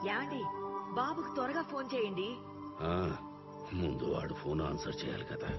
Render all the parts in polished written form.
యాండి బాబుకు త్వరగా ఫోన్ చేయండి. ముందు వాడు ఫోన్ ఆన్సర్ చేయాలి కదా.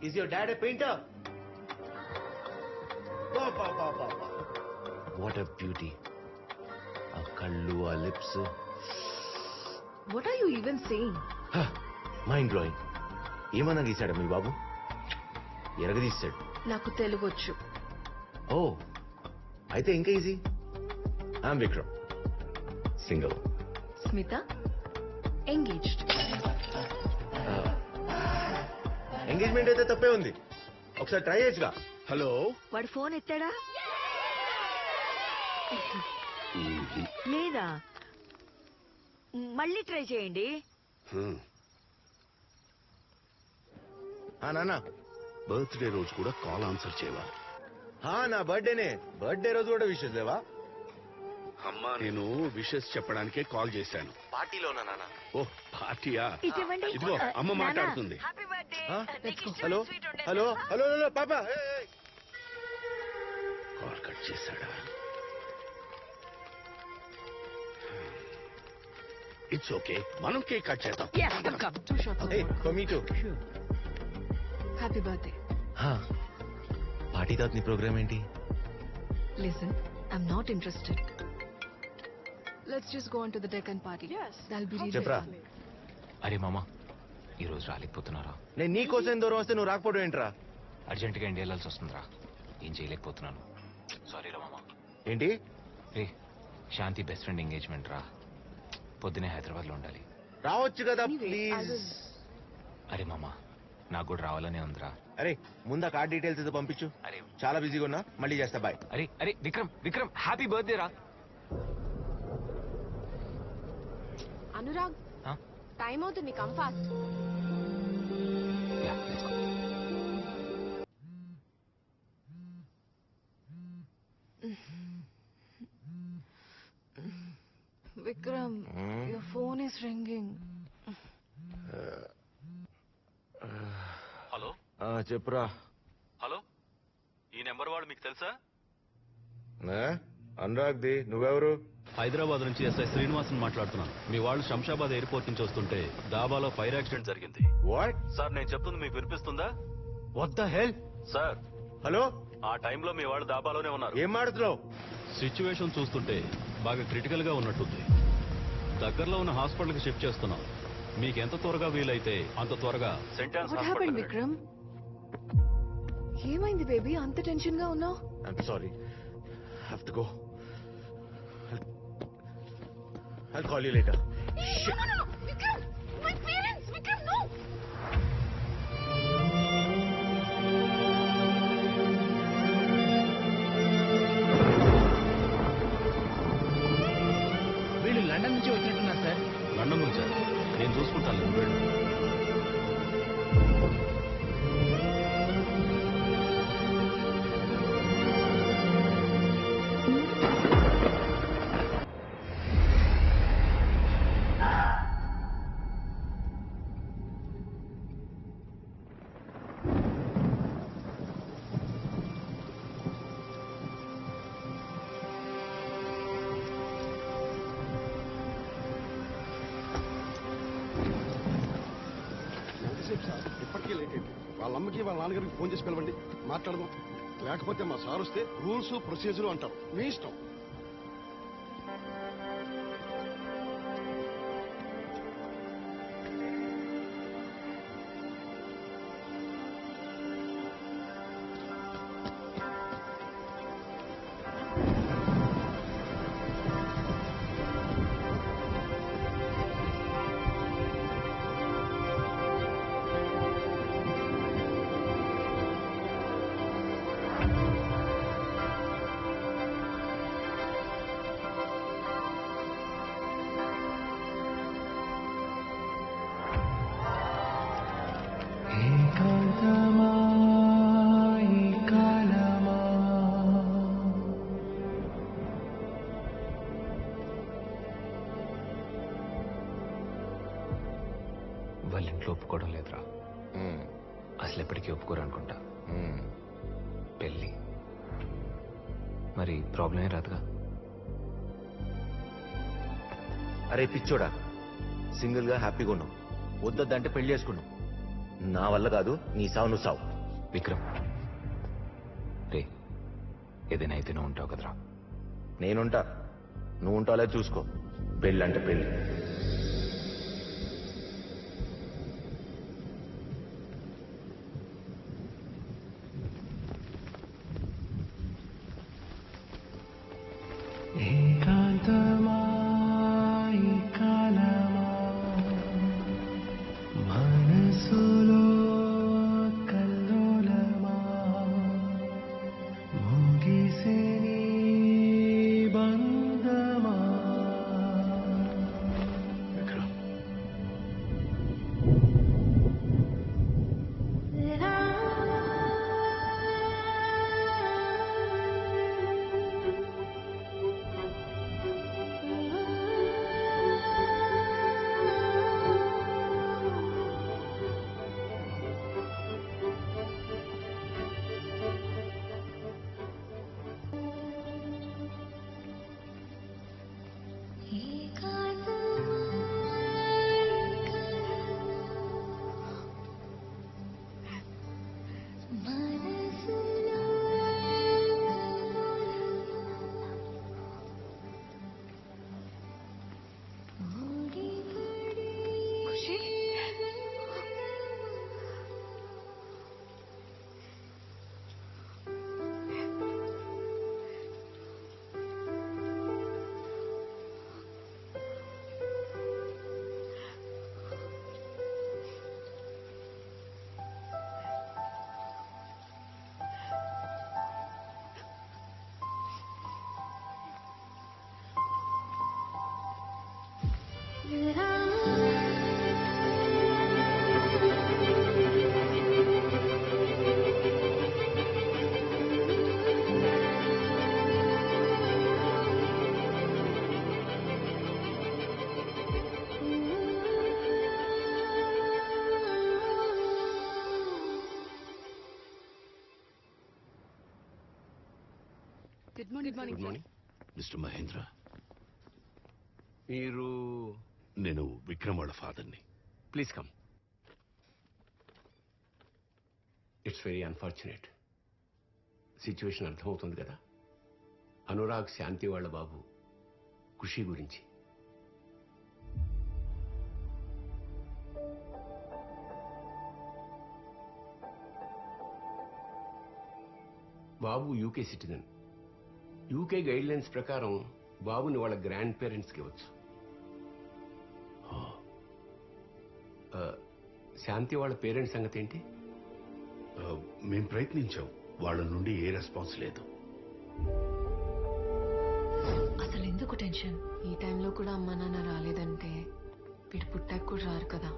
Is your dad a painter? What a beauty. A kallu, a lips. What are you even saying? Mind blowing. ఏమన్నా గీశాడు మీ బాబు? ఎరగదీశాడు. నాకు తెలుగు వచ్చు. ఓ అయితే ఇంకా easy. I'm Vikram, single. Smitha engaged. Engagement అయితే తప్పే ఉంది, ఒకసారి ట్రై చేయొచ్చుగా. హలో, వాడు ఫోన్ ఎత్తాడా లేదా? మళ్ళీ ట్రై చేయండి. నాన్న బర్త్డే రోజు కూడా కాల్ ఆన్సర్ చేయవా? నా బర్త్డేనే. బర్త్డే రోజు కూడా విషెస్ లేవా? అమ్మా నేను విషెస్ చెప్పడానికే కాల్ చేశాను. పార్టీలోనా నాన్న? ఓ పార్టీయా? ఇటువంటి ఇదిగో అమ్మ మాట్లాడుతుంది. హలో హలో హలో హలో పాపా, కాల్ కట్ చేశాడా? ఇట్స్ ఓకే, మనం కేక్ కట్ చేద్దాం. Happy birthday. పార్టీ తర్వాత నీ ప్రోగ్రామ్ ఏంటి? Listen, I'm not interested. Let's just go on to the deck and party. That will be really చెప్పరా. Fun. అరే మామ, ఈ రోజు రాలేకపోతున్నారా? నేను నీ కోసం దూరం వస్తే నువ్వు రాకపోవడం ఏంట్రా? అర్జెంటుగా ఇండియా వెళ్ళాల్సి వస్తుందిరా, ఏం చేయలేకపోతున్నాను. సారీ రా మామ. ఏంటి? రే, శాంతి బెస్ట్ ఫ్రెండ్ ఎంగేజ్మెంట్ రా, పొద్దునే హైదరాబాద్ లో ఉండాలి. రావచ్చు కదా Anyway, I ప్లీజ్. will- అరే మామ, నాకు కూడా రావాలనే ఉందిరా. అరే ముందు ఆ కార్డ్ డీటెయిల్స్ ఏదో పంపించు. అరే చాలా బిజీగా ఉన్నా, మళ్ళీ చేస్తా. బాయ్. అరే అరే విక్రమ్, విక్రమ్ హ్యాపీ బర్త్డే రా. అనురాగ్, టైం అవుతుంది, come fast. Vikram, your phone is ringing. Hello చెప్పురా. హలో, ఈ నెంబర్ వాడు మీకు తెలుసా? అనురాగ్ ది. నువ్వెవరు? హైదరాబాద్ నుంచి ఎస్ఐ శ్రీనివాసన్ మాట్లాడుతున్నాను. మీ వాళ్ళు శంషాబాద్ ఎయిర్పోర్ట్ నుంచి వస్తుంటే దాబాలో ఫైర్ యాక్సిడెంట్ జరిగింది. వాట్? సార్ నేను చెప్తుంది మీకు వినిపిస్తుందా? What the hell? Sir hello, ఆ టైంలో మీ వాళ్ళు దాబాలోనే ఉన్నారు. ఏం మాడుతున్నావు? సిచ్యువేషన్ చూస్తుంటే బాగా క్రిటికల్ గా ఉన్నట్టుంది. దగ్గరలో ఉన్న హాస్పిటల్ కి షిఫ్ట్ చేస్తున్నాం. మీకు ఎంత త్వరగా వీలైతే అంత త్వరగా సెంటాన్స్ వాట్ హ్యాపెండ్ విక్రమ్? ఏమైంది బేబీ, అంత టెన్షన్ గా ఉన్నావు? I'm sorry, have to go. I'll call you later. Shit. No, Vikram! My parents! Vikram, no! వీళ్ళు లండన్ నుంచి వచ్చినట్టున్నారు సార్. లండన్ నుంచా? నేను చూసుకుంటాను, నువ్వు వెళ్ళు. బాబుకి వాళ్ళ నాన్నగారికి ఫోన్ చేసి పిలవండి, మాట్లాడదాం. లేకపోతే మా సార్ వస్తే రూల్స్ ప్రొసీజర్ అంటారు. మీ ఇష్టం. వాళ్ళ ఇంట్లో ఒప్పుకోవడం లేదురా. అసలు ఎప్పటికీ ఒప్పుకోరు అనుకుంటా. పెళ్ళి మరి ప్రాబ్లమే రాదుగా. అరే పిచ్చోడా, సింగిల్ గా హ్యాపీగా ఉన్నావు, వద్దంటే పెళ్లి చేసుకున్నావు. నా వల్ల కాదు, నీ సావు నువ్వు సావు. విక్రమ్ రే, ఏదైనా అయితే నువ్వు ఉంటావు కదరా. నేనుంటా, నువ్వు ఉంటాలే చూసుకో. పెళ్ళి అంటే పెళ్ళి. Good morning. Good morning mister Mahendra. మీరు? నేను విక్రమ్ వాళ్ళ ఫాదర్ని. Please come. It's very unfortunate. Situation అర్థమవుతుంది కదా. అనురాగ్ శాంతి వాళ్ళ బాబు ఖుషి గురించి. బాబు UK citizen. UK guidelines ప్రకారం బాబుని వాళ్ళ గ్రాండ్ పేరెంట్స్కి ఇవ్వచ్చు. శాంతి వాళ్ళ పేరెంట్స్ సంగతి ఏంటి? మేం ప్రయత్నించాం, వాళ్ళ నుండి ఏ రెస్పాన్స్ లేదు. అసలు ఎందుకు టెన్షన్? ఈ టైంలో కూడా అమ్మా నాన్న రాలేదంటే వీడు పుట్టాక కూడా రారు కదా.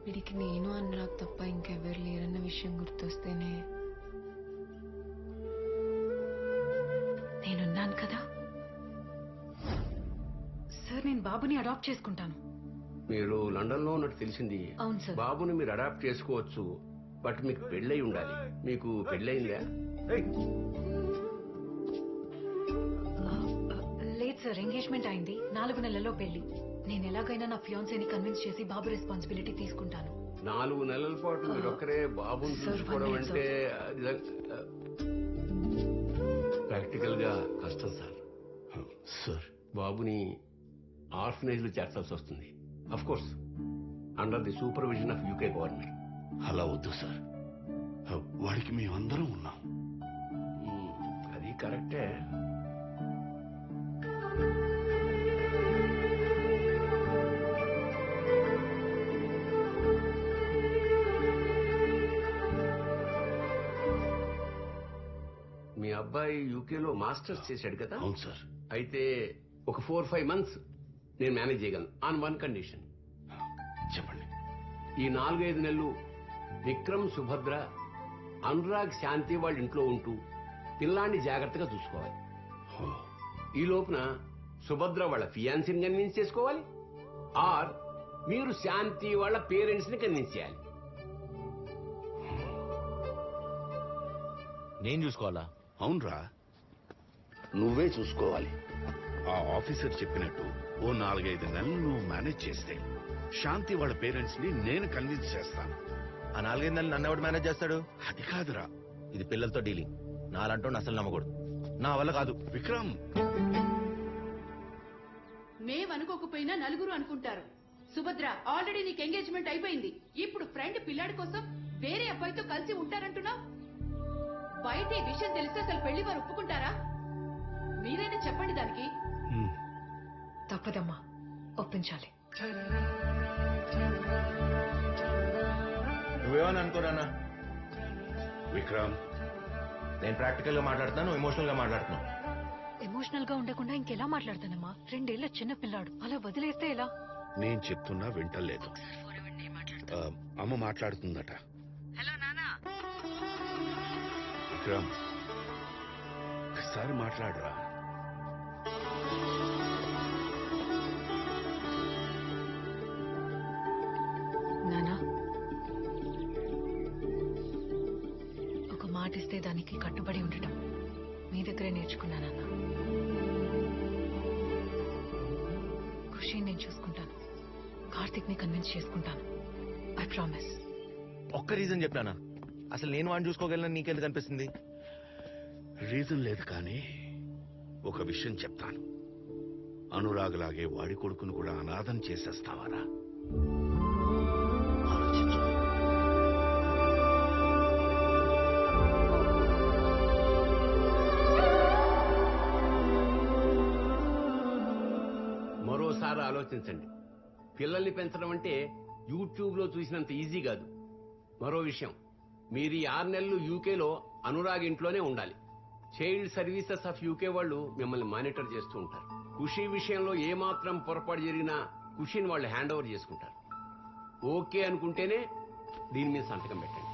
వీడికి నేను అనురాగ్ తప్ప ఇంకెవ్వరు లేరన్న విషయం గుర్తొస్తేనే నేనున్నాను కదా. సార్, నేను బాబుని అడాప్ట్ చేసుకుంటాను. మీరు లండన్ లో ఉన్నట్టు తెలిసింది. అవును సార్. బాబుని మీరు అడాప్ట్ చేసుకోవచ్చు, బట్ మీకు పెళ్ళై ఉండాలి. మీకు పెళ్ళయిందా? లేదు సార్, ఎంగేజ్మెంట్ అయింది. 4 నెలల్లో పెళ్లి. నేను ఎలాగైనా నా ఫియాన్సీని కన్విన్స్ చేసి బాబు రెస్పాన్సిబిలిటీ తీసుకుంటాను. 4 నెలల పాటు మీరు ఒక్కరే బాబుని చూసుకోవడం అంటే ప్రాక్టికల్ గా కష్టం సార్. సార్ బాబుని ఆర్ఫనైజ్ లో చేర్చాల్సి వస్తుంది. Of course under the supervision of UK government. అలా వద్దు సార్, వాడికి మేమందరం ఉన్నాం. అది కరెక్టే. మీ అబ్బాయి యూకేలో మాస్టర్స్ చేశాడు కదా? అవును సార్. అయితే ఒక 4-5 months నేను మేనేజ్ చేయగలను ఆన్ వన్ కండిషన్. చెప్పండి. ఈ 4-5 నెలలు విక్రమ్, సుభద్ర, అనురాగ్, శాంతి వాళ్ళ ఇంట్లో ఉంటూ పిల్లాన్ని జాగ్రత్తగా చూసుకోవాలి. ఈ లోపున సుభద్ర వాళ్ళ ఫియాన్సీని కన్విన్స్ చేసుకోవాలి, ఆర్ మీరు శాంతి వాళ్ళ పేరెంట్స్ ని కన్విన్స్ చేయాలి. నేను చూసుకోవాలా? అవునరా, నువ్వే చూసుకోవాలి. ఆ ఆఫీసర్ చెప్పినట్టు ఓ 4-5 నెలలు నువ్వు మేనేజ్ చేస్తే శాంతి వాళ్ళ పేరెంట్స్ ని నేను కన్విన్స్ చేస్తాను. ఆ 4-5 నెలలు నన్ను ఎవడు మేనేజ్ చేస్తాడు? అది కాదురా, ఇది పిల్లలతో డీలింగ్. నాలంటూ అసలు నమ్మకూడదు, నా వల్ల కాదు. విక్రమ్, మేమనుకోకపోయినా నలుగురు అనుకుంటారు. సుభద్ర, ఆల్రెడీ నీకు ఎంగేజ్మెంట్ అయిపోయింది. ఇప్పుడు ఫ్రెండ్ పిల్లాడి కోసం వేరే అబ్బాయితో కలిసి ఉంటారంటున్నావు. బయట ఈ విషయం తెలిస్తే అసలు పెళ్లి వారు ఒప్పుకుంటారా? మీరైనా చెప్పండి దానికి. తప్పదమ్మా, ఒప్పించాలి. నువ్వేమని అనుకోరానా? విక్రమ్, నేను ప్రాక్టికల్ గా మాట్లాడుతున్నాను, ఎమోషనల్ గా మాట్లాడుతున్నాను. ఎమోషనల్ గా ఉండకుండా ఇంకెలా మాట్లాడతానమ్మా? 2 ఏళ్ల చిన్న పిల్లాడు, అలా వదిలేస్తే ఎలా? నేను చెప్తున్నా వింటలేదు. అమ్మ మాట్లాడుతుందట. హలో నానా. విక్రమ్, ఒకసారి మాట్లాడరా. నానా, ఒక మాట ఇస్తే దానికి కట్టుబడి ఉండటం మీ దగ్గరే నేర్చుకున్నానన్నా. ఖుషి నేను చూసుకుంటాను, కార్తిక్ ని కన్విన్స్ చేసుకుంటాను. I promise. ఒక్క రీజన్ చెప్పానా? అసలు నేను వాడిని చూసుకోగలను, నీకెందుకు అనిపిస్తుంది? రీజన్ లేదు కానీ ఒక విషయం చెప్తాను. అనురాగ్లాగే వాడి కొడుకును కూడా అనాథం చేసేస్తావారా? ఆలోచించు. మరోసారి ఆలోచించండి. పిల్లల్ని పెంచడం అంటే యూట్యూబ్ లో చూసినంత ఈజీ కాదు. మరో విషయం, మీరు ఈ 6 నెలలు యూకేలో అనురాగ్ ఇంట్లోనే ఉండాలి. చైల్డ్ సర్వీసెస్ ఆఫ్ యూకే వాళ్ళు మిమ్మల్ని మానిటర్ చేస్తూ ఉంటారు. ఖుషి విషయంలో ఏమాత్రం పొరపాటు జరిగినా ఖుషిని వాళ్ళు హ్యాండ్ ఓవర్ చేసుకుంటారు. ఓకే అనుకుంటేనే దీని మీద సంతకం పెట్టండి.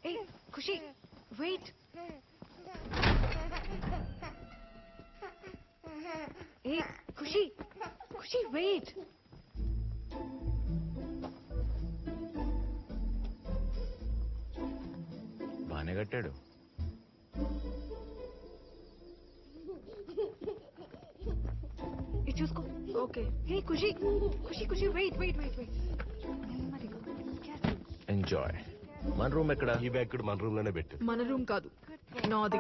Hey, Khushi, wait. Hey, Khushi, wait. బానే కట్టాడు. ఇది చూసుకో. ఓకే. హే ఖుషి, వెయిట్. ఎంజాయ్. మన రూమ్ ఎక్కడ? ఈ బ్యాగ్ కూడా మన రూమ్ లోనే పెట్టు. మన రూమ్ కాదు, నాది.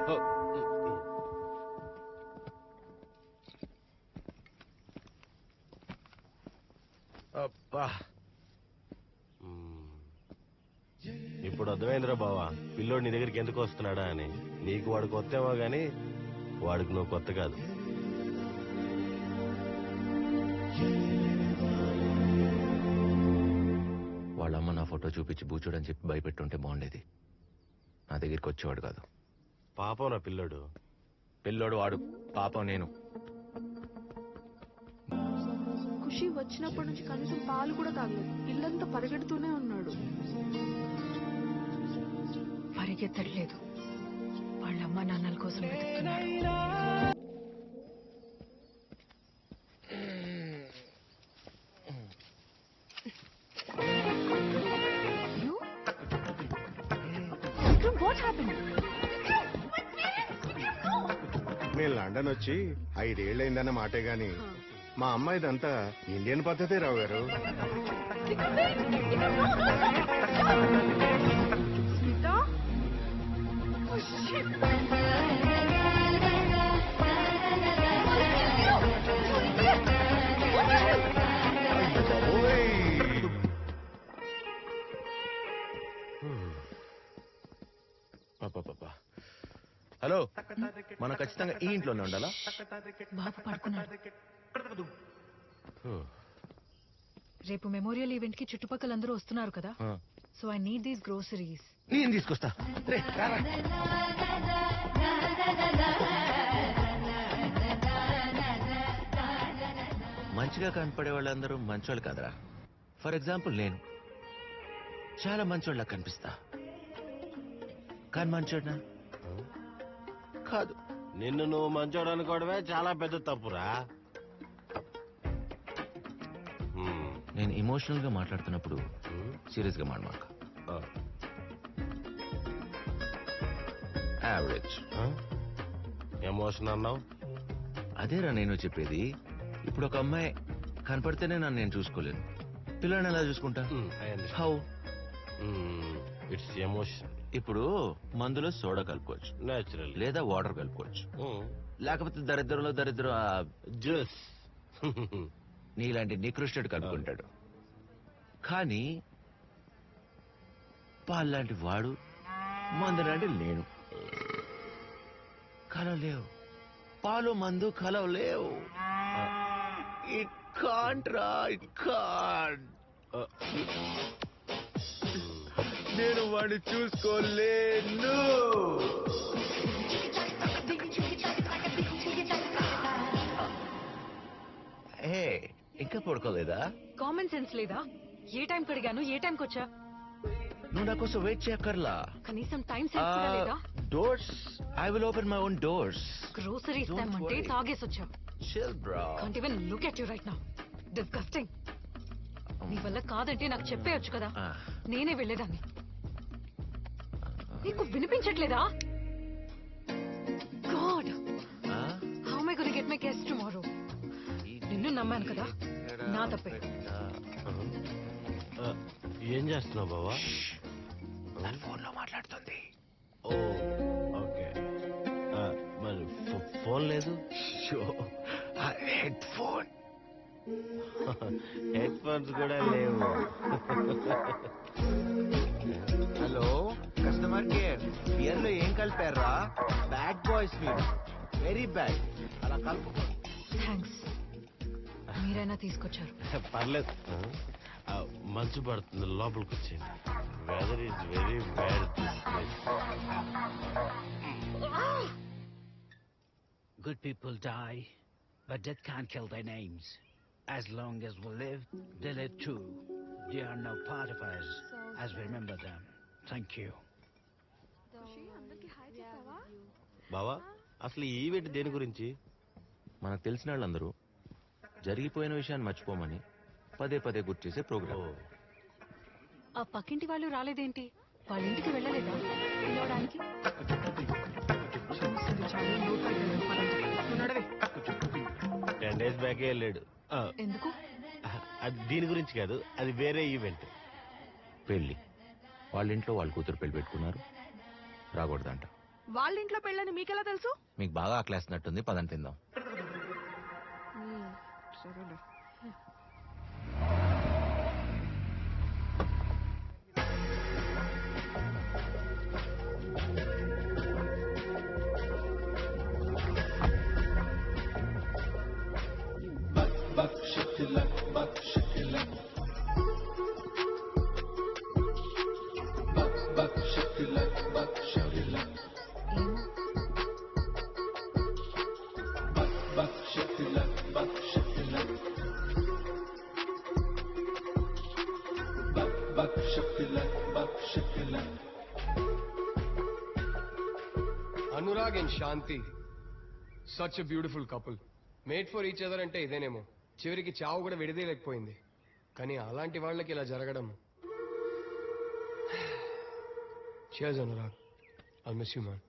అబ్బా, ఇప్పుడు అర్థమైందిరా బావా, పిల్లోడు నీ దగ్గరికి ఎందుకు వస్తున్నాడా అని. నీకు వాడు కొత్తేమో గాని వాడికి నువ్వు కొత్త కాదు. వాళ్ళమ్మ నా ఫోటో చూపించి బూచుడని చెప్పి భయపెట్టుంటే బాగుండేది. నా దగ్గరికి వచ్చేవాడు కాదు. పాపం నా పిల్లోడు. పిల్లోడు వాడు, పాపం నేను. ఖుషి వచ్చినప్పటి నుంచి కనీసం పాలు కూడా తాగలేదు. ఇల్లంతా పరిగెడుతూనే ఉన్నాడు. పరిగెత్తట్లేదు, వాళ్ళ అమ్మ నాన్నల కోసం వెతుకుతున్నాడు. What happened? నేను లండన్ వచ్చి 5 ఏళ్ళైందన్న మాటే గాని మా అమ్మాయిదంతా ఇండియన్ పద్ధతే రావు గారు. స్మిత? Oh, shit. హలో, మనం ఖచ్చితంగా ఈ ఇంట్లోనే ఉండాలా? బాబు పడుకున్నాడు. రేపు మెమోరియల్ ఈవెంట్ కి చుట్టుపక్కల అందరూ వస్తున్నారు కదా, so I need these groceries. నేను తీసుకొస్తా. రే, రారా. మంచిగా కనపడే వాళ్ళందరూ మంచోళ్ళు కాదురా. ఫర్ ఎగ్జాంపుల్ నేను చాలా మంచోళ్ళ కనిపిస్తా, కానీ మంచోడ్నా కాదు. నిన్ను నువ్వు మంచోడు అనుకోవడమే చాలా పెద్ద తప్పురా. నేను ఎమోషనల్ గా మాట్లాడుతున్నప్పుడు సీరియస్ గా మాట్లాడమాక. యావరేజ్. ఎమోషన్ అన్నావు? అదేరా నేను చెప్పేది. ఇప్పుడు ఒక అమ్మాయి కనపడితేనే నన్ను నేను చూసుకోలేను, పిల్లని ఎలా చూసుకుంటా? హౌ? It's emotion. ఇప్పుడు మందులో సోడా కలుపుకోవచ్చు, నేచురల్, లేదా వాటర్ కలుపుకోవచ్చు, లేకపోతే దరిద్రంలో దరిద్రం జ్యూస్ నీలాంటి నికృష్టుడు కలుపుకుంటాడు. కానీ పాలు లాంటి వాడు, మందు లాంటి నేను కలవలేవు. పాలు మందు కలవలేవు. ఇట్ కాంట్ రా, ఇట్ కాంట్. నేను వాడిని చూసుకోలేను. హే, ఇంకా పడుకోలేదా? కామన్ సెన్స్ లేదా? ఏ టైం కడిగాను, ఏ టైంకి వచ్చా? నువ్వు నా కోసం వెయిట్ చేయక్కర్లా. కనీసం టైం సెన్స్ కూడా లేదా? Doors, I will open my own doors. Groceries తెమ్మంటే తాగేసి వచ్చా. Chill bro. Can't even look at you right now. Disgusting. నీ వల్ల కాదంటే నాకు చెప్పేయొచ్చు కదా, నేనే వెళ్ళేదాన్ని. నీకు వినిపించట్లేదా? God, how am I going to get my guests tomorrow? నిన్ను నమ్మాను కదా, నా తప్పే. ఏం చేస్తున్నావు బావా? ఫోన్ లో మాట్లాడుతుంది. ఓ ఓకే. మరి ఫోన్ లేదు? Head phone. హెడ్ ఫోన్స్ కూడా లేవు. Hello, customer care. బియర్ లో ఏం కలిపారా? బ్యాడ్ బాయ్స్ మీరు, వెరీ బ్యాడ్. అలా కలుపు. థ్యాంక్స్, మీరైనా తీసుకొచ్చారు. పర్లేదు. మంచు పడుతుంది, లోపలికి వచ్చింది. Weather is very bad this place. Good people die, but death can't kill their names. As long as we live, they live too. They are now part of us as we remember them. Thank you. బావా, అసలు ఈ event దేని గురించి? మనకు తెలిసిన వాళ్ళందరూ జరిగిపోయిన విషయాన్ని మర్చిపోమని పదే పదే గుర్తు చేసే ప్రోగ్రామ్. ఆ పక్కింటి వాళ్ళు రాలేదేంటి? వాళ్ళ ఇంటికి వెళ్ళలేదా పిలవడానికి? 10 days బ్యాకే వెళ్ళాడు. ఎందుకు? అది దీని గురించి కాదు, అది వేరే ఈవెంట్. పెళ్లి. వాళ్ళ ఇంట్లో వాళ్ళ కూతురు పెళ్లి పెట్టుకున్నారు, రాకూడదంట. వాళ్ళ ఇంట్లో పెళ్ళని మీకెలా తెలుసు? మీకు బాగా ఆకలేస్తున్నట్టుంది, పదని తిందాం. సరేలే. Anurag and Shanti, such a beautiful couple. Made for each other అంటే ఇదేనేమో. చివరికి చావు కూడా విడదీయలేకపోయింది. కానీ అలాంటి వాళ్ళకి ఇలా జరగడం. Chase Anurag. I'll miss you, man.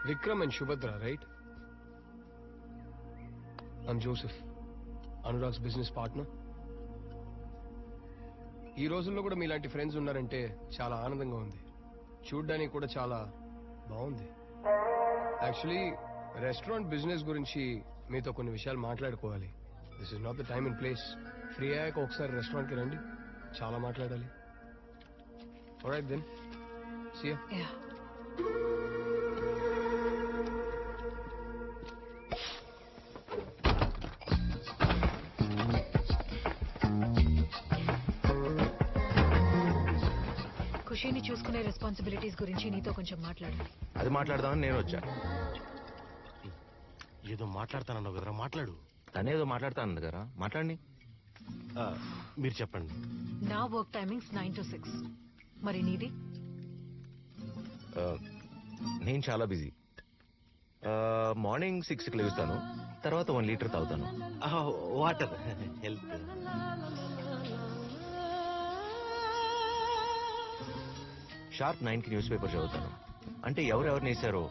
Vikram and Shubhadra, right? I'm Joseph, Anurag's business partner. ఈ రోజుల్లో కూడా మీలాంటి ఫ్రెండ్స్ ఉన్నారంటే చాలా ఆనందంగా ఉంది. చూడ్డానికి కూడా చాలా బాగుంది. యాక్చువల్లీ రెస్టారెంట్ బిజినెస్ గురించి మీతో కొన్ని విషయాలు మాట్లాడుకోవాలి. This is not the time and place. Free అయ్యాక ఒకసారి రెస్టారెంట్కి రండి, చాలా మాట్లాడాలి. Alright then, see you. ఖుషీని చూసుకునే రెస్పాన్సిబిలిటీస్ గురించి నీతో కొంచెం మాట్లాడాలి. అది మాట్లాడదామని నేను వచ్చా. ఏదో మాట్లాడతానన్నావు కదరా, మాట్లాడు. తనేదో మాట్లాడతాను కదా, మాట్లాడండి. మీరు చెప్పండి. నా వర్క్ టైమింగ్స్ 9 to 6. మరి నీది? నేను చాలా బిజీ. మార్నింగ్ 6కి లేస్తాను, తర్వాత 1 లీటర్ తాగుతాను. Water, health. షార్ప్ 9కి న్యూస్ పేపర్ చదువుతాను. అంటే ఎవరెవరిని వేశారో,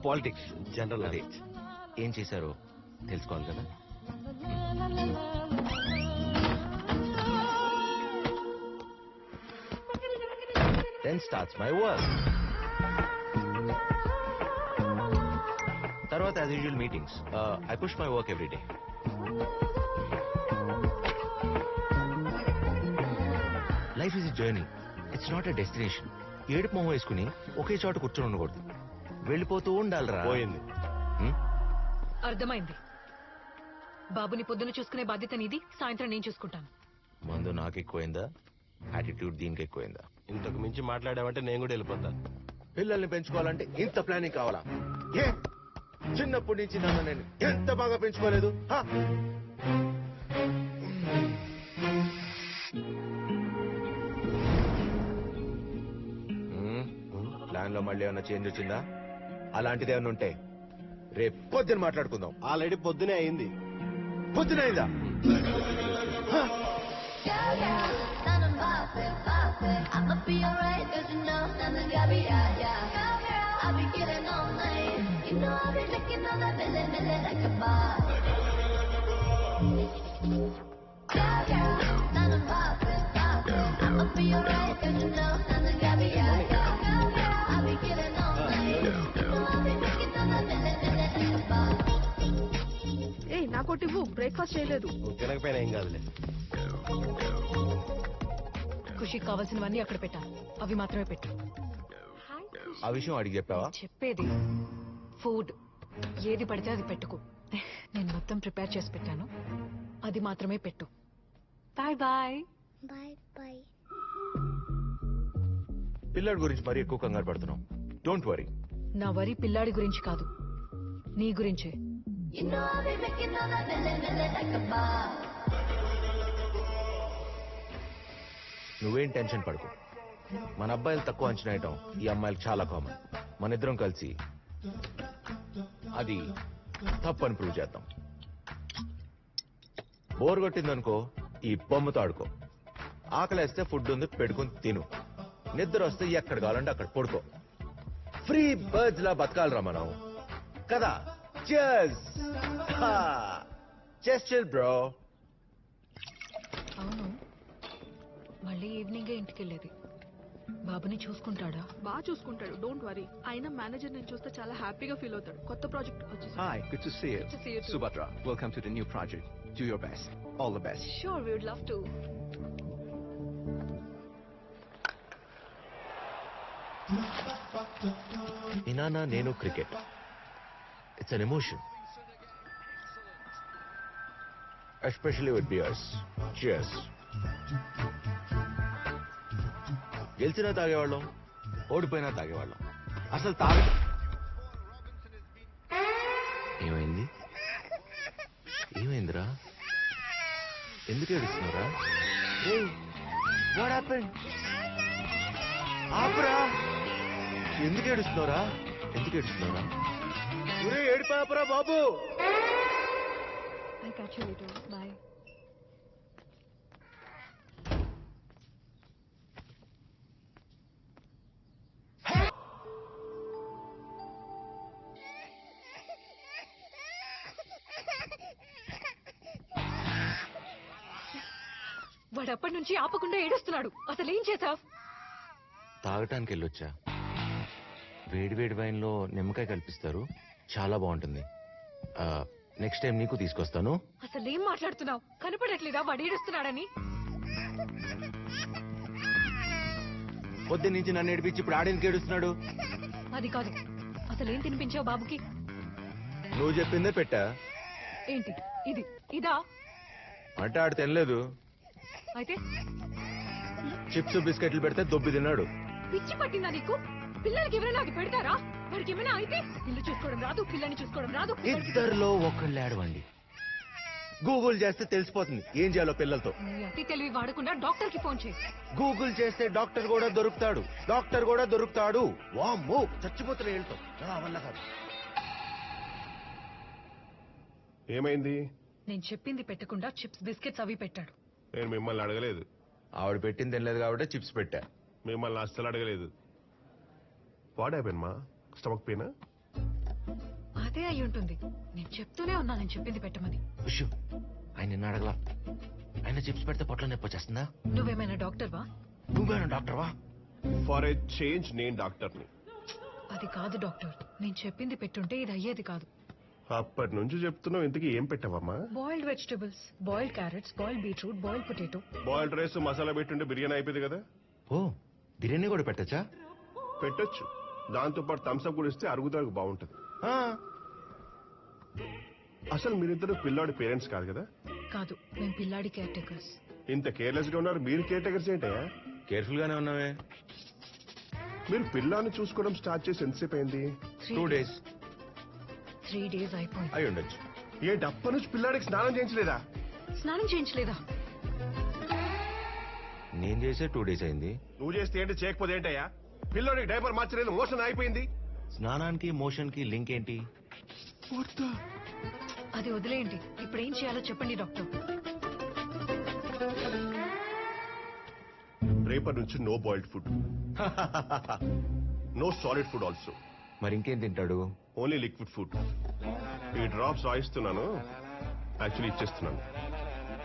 పాలిటిక్స్, జనరల్ అదే ఏం చేశారో తెలుసుకోవాలి కదా. Then starts my work. తర్వాత as usual meetings. I push my work every day. Life is a journey. It's not a destination. ఏడుపు మొహం వేసుకుని ఒకే చోట కూర్చొని ఉండకూడదు, వెళ్ళిపోతూ ఉండాలిరా. పోయింది. అర్థమైంది. బాబుని పొద్దున చూసుకునే బాధ్యత నీది, సాయంత్రం నేను చూసుకుంటాను. మందు నాకు ఎక్కువైందా, యాటిట్యూడ్ దీనికి ఎక్కువైందా? ఇంతకు మించి మాట్లాడామంటే నేను కూడా వెళ్ళిపోతాను. పిల్లల్ని పెంచుకోవాలంటే ఇంత ప్లానింగ్ కావాలా? ఏ చిన్నప్పటి నుంచి నన్ను నేను ఎంత బాగా పెంచుకోలేదు. ప్లాన్ లో మళ్ళీ ఏమన్నా చేంజ్ వచ్చిందా? అలాంటిది ఏమన్నా ఉంటే రేపు పొద్దున మాట్లాడుకుందాం. ఆల్రెడీ పొద్దునే అయింది. పొద్దున అయిందా? ఏ నాకోటివ్వు, బ్రేక్ఫాస్ట్ చేయలేదు. తినకపోయినా ఏం కాదులే. ఖుషికి కావాల్సినవన్నీ అక్కడ పెట్టాను, అవి మాత్రమే పెట్టు. ఆ విషయం అడిగి చెప్పావా? చెప్పేది ఫుడ్ ఏది పడితే అది పెట్టుకో. నేను మొత్తం ప్రిపేర్ చేసి పెట్టాను, అది మాత్రమే పెట్టు. Bye bye. Bye bye. పిల్లడి గురించి మరీ ఎక్కువ కంగారు పడుతున్నావు. Don't worry. నా వరి పిల్లాడి గురించి కాదు, నీ గురించే. నువ్వేం టెన్షన్ పడుకో. మన అబ్బాయిలు తక్కువ అంచనా వేయటం ఈ అమ్మాయిలకు చాలా కామన్. మన ఇద్దరం కలిసి అది తప్పని ప్రూవ్ చేద్దాం. బోర్ కొట్టిందనుకో ఈ బొమ్మతో ఆడుకో. ఆకలేస్తే ఫుడ్ ఉంది పెట్టుకుని తిను. నిద్ర వస్తే ఎక్కడ కావాలంటే అక్కడ పడుకో. ఫ్రీ బర్డ్స్ లా బతకాలరా మనం కదా. Chess chess chill bro. అవును, మళ్ళీ ఈవినింగే ఇంటికి వెళ్ళేది. బాబుని చూసుకుంటాడా? బాగా చూసుకుంటాడు, డోంట్ వరీ. అయినా మేనేజర్ నేను చూస్తే చాలా హ్యాపీగా ఫీల్ అవుతాడు. కొత్త ప్రాజెక్ట్ వచ్చేసి. Hi, good to see you. Good to see you too. Subhadra, welcome to the new project. Do your best. All the best. Sure, we would love to. మీ నాన్న నేను cricket. It's an emotion, especially with beers. Cheers. గెలిచినా తాగేవాళ్ళం, ఓడిపోయినా తాగేవాళ్ళం. అసలు ఏమైంది? ఏమైందిరా? ఎందుకు ఏడుస్తున్నారా? What happened? ఆపురా. ఎందుకు ఏడుస్తున్నారా? ఎందుకు ఏడుస్తున్నారా? ఏడిపాపరా బాబు. I catch you later. Bye. వాడు అప్పటి నుంచి ఆపకుండా ఏడుస్తున్నాడు. అసలు ఏం చేసావు? తాగటానికి వెళ్ళొచ్చా. వేడి వైన్లో నిమ్మకాయ కల్పిస్తారు, చాలా బాగుంటుంది. నెక్స్ట్ టైం నీకు తీసుకొస్తాను. అసలు ఏం మాట్లాడుతున్నావు? కనపడట్లేదా వాడు ఏడుస్తున్నాడని? పొద్దు నుంచి నన్ను ఏడిపించి ఇప్పుడు ఆడేందుకు ఏడుస్తున్నాడు? అది కాదు, అసలు ఏం తినిపించావు బాబుకి? నువ్వు చెప్పిందే పెట్టా. ఏంటి ఇదా? అంటే ఆడు తినలేదు. అయితే చిప్స్ బిస్కెట్లు పెడితే దొబ్బి తిన్నాడు. పిచ్చి పట్టిందా నీకు? పిల్లలకి ఎవరైనా అది పెడతారా? వాడికి ఏమైనా అయితే ఇల్లు చూసుకోవడం రాదు, పిల్లని చూసుకోవడం రాదు. ఇద్దరిలో ఒకళ్ళు ఆడవండి. గూగుల్ చేస్తే తెలిసిపోతుంది ఏం చేయాలో పిల్లలతో. నీ అతి తెలివి వాడకుండా డాక్టర్ కి ఫోన్ చేయి. గూగుల్ చేస్తే డాక్టర్ కూడా దొరుకుతాడు. వామ్మో, చచ్చిపోతున్నా వెళ్తాం వల్ల కాదు. ఏమైంది? నేను చెప్పింది పెట్టకుండా చిప్స్ బిస్కెట్స్ అవి పెట్టాడు. నేను మిమ్మల్ని అడగలేదు. ఆవిడ పెట్టింది తినలేదు కాబట్టి చిప్స్ పెట్టా. మిమ్మల్ని అస్సలు అడగలేదు. వాడైపోయినమా? Stomach pain? అదే అయి ఉంటుంది. నేను చెప్తూనే ఉన్నా నేను చెప్పింది పెట్టమని. ఆయన నిన్న అడగలా. ఆయన చిప్స్ పెడితే పొట్ల నొప్పి వచ్చేస్తుందా? నువ్వేమైనా డాక్టర్వా? నువ్వేనా డాక్టర్వా? ఫర్ ఏ చేంజ్ నేను డాక్టర్ని. అది కాదు డాక్టర్, నేను చెప్పింది పెట్టుంటే ఇది అయ్యేది కాదు. అప్పటి నుంచి చెప్తున్నావు, ఇంతకీ ఏం పెట్టావమ్మా? Boiled vegetables, boiled carrots, boiled beetroot, boiled potato. Boiled rice masala పెట్టుంటే బిర్యానీ అయిపోయింది కదా. ఓ, బిర్యానీ కూడా పెట్టచ్చా? పెట్టొచ్చు. దాంతో పాటు థమ్స్అప్ కూడా ఇస్తే అరుగుదలకు బాగుంటుంది. అసలు మీరిద్దరు పిల్లాడి పేరెంట్స్ కాదు కదా? కాదు, మేము పిల్లాడి కేర్ టేకర్స్. ఇంత కేర్లెస్ గా ఉన్నారు, మీరు కేర్ టేకర్స్ ఏంటయ్యా? కేర్ఫుల్ గానే ఉన్నావే. మీరు పిల్లాన్ని చూసుకోవడం స్టార్ట్ చేసి ఎంతసేపు అయింది? 2 days. 3 days అయిపోయింది. అయి ఉండొచ్చు. ఏంటి అప్పటి నుంచి పిల్లాడికి స్నానం చేయించలేదా? స్నానం చేయించలేదా? నేను చేసే 2 days అయింది. నువ్వు చేస్తే ఏంటి, చేయకపోతే ఏంటయ్యా? పిల్లోడికి డైపర్ మార్చలేదు, మోషన్ అయిపోయింది. స్నానానికి మోషన్ కి లింక్ ఏంటి? అది వదిలేయండి. ఇప్పుడు ఏం చేయాలో చెప్పండి డాక్టర్. రేపటి నుంచి no boiled food, no solid food also. మరి ఇంకేం తింటాడు? Only liquid food. ఈ డ్రాప్స్ రాయిస్తున్నాను, యాక్చువల్లీ ఇచ్చేస్తున్నాను.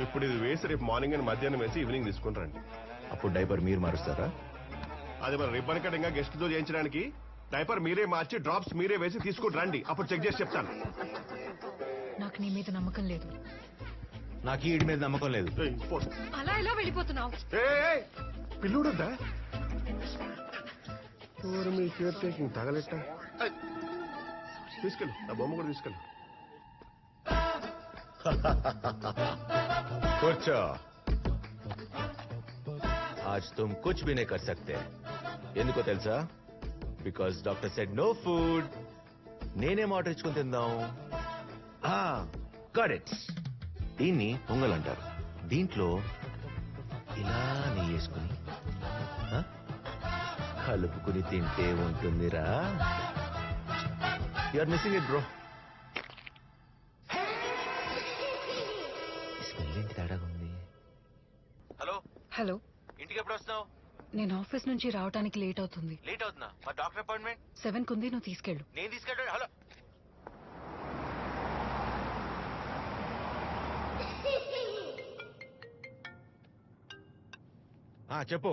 ఇప్పుడు ఇది వేసి రేపు మార్నింగ్ అండ్ మధ్యాహ్నం వేసి ఈవినింగ్ తీసుకుని రండి. అప్పుడు డైపర్ మీరు మారుస్తారా? అది మన రిబ్బన్ కటింగ్ గెస్ట్ తో చేయించడానికి డైపర్ మీరే మార్చి డ్రాప్స్ మీరే వేసి తీసుకుని రండి. అప్పుడు చెక్ చేసి చెప్తాను. నాకు నీ మీద నమ్మకం లేదు. నాకు ఈడి మీద నమ్మకం లేదు. అలా ఎలా వెళ్ళిపోతున్నావు? పిల్లుడద్దా మీ కేర్ టేకింగ్ తగలెట్ట. తీసుకెళ్ళు, నా బొమ్మ కూడా తీసుకెళ్ళు. కూర్చో. आज तुम कुछ भी नहीं कर सकते. ఎందుకో తెలుసా? Because doctor said no food. నేనేం ఆర్డర్ ఇచ్చుకొని తిందాం. Got it. దీన్ని పొంగల్ అంటారు. దీంట్లో ఇలా నెయ్యి వేసుకుని కలుపుకుని తింటే ఉంటుందిరా. You are missing it bro. Smell ఏంటి తేడాగా ఉంది? హలో హలో, ఇంటికి ఎప్పుడు వస్తావు? నేను ఆఫీస్ నుంచి రావడానికి లేట్ అవుతుంది. లేట్ అవుతుందా? మా డాక్టర్ అపాయింట్మెంట్ 7 కుంది, నువ్వు తీసుకెళ్ళు. నేను తీసుకెళ్ళాడు. హలో, చెప్పు.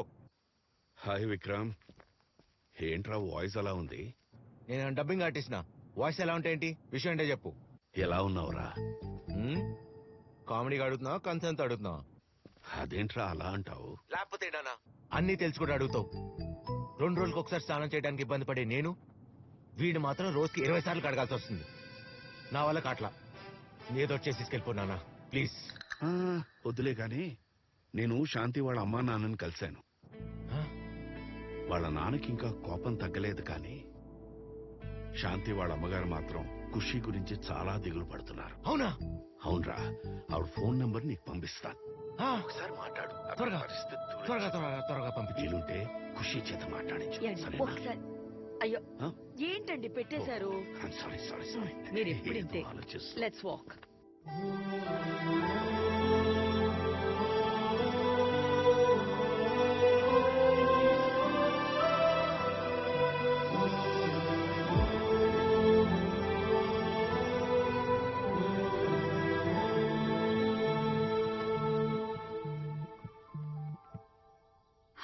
హాయ్ విక్రమ్, ఏంట్రా వాయిస్ అలా ఉంది? నేను డబ్బింగ్ ఆర్టిస్ట్ నా. వాయిస్ ఎలా ఉంటే ఏంటి? విషయం ఏంటో చెప్పు. ఎలా ఉన్నావురా? కామెడీగా అడుగుతున్నావా, కన్సర్న్ అడుగుతున్నావా? అదేంట్రా అలా అంటావు? లేకపోతే అన్ని తెలుసు కూడా అడుగుతావు. 2 రోజులకు ఒకసారి స్నానం చేయడానికి ఇబ్బంది పడే నేను, వీడు మాత్రం రోజుకి 20 సార్లు కడగాల్సి వస్తుంది. నా వల్ల కాట్లా. ఏదో చేసి తీసుకెళ్ళిపోనా ప్లీజ్. వద్దులే గాని, నేను శాంతి వాళ్ళ అమ్మా నాన్నని కలిశాను. వాళ్ళ నాన్నకి ఇంకా కోపం తగ్గలేదు, కానీ శాంతి వాళ్ళ అమ్మగారు మాత్రం ఖుషి గురించి చాలా దిగులు పడుతున్నారు. అవునా? అవునరా. ఆవిడ ఫోన్ నంబర్ నీకు పంపిస్తాను, ఒకసారి మాట్లాడు. త్వరగా పంపించి. వీలుంటే ఖుషి చేత మాట్లాడించు. ఒకసారి. అయ్యో, ఏంటండి పెట్టేశారు? సారీ. మీరు ఎప్పుడింతే. Let's walk.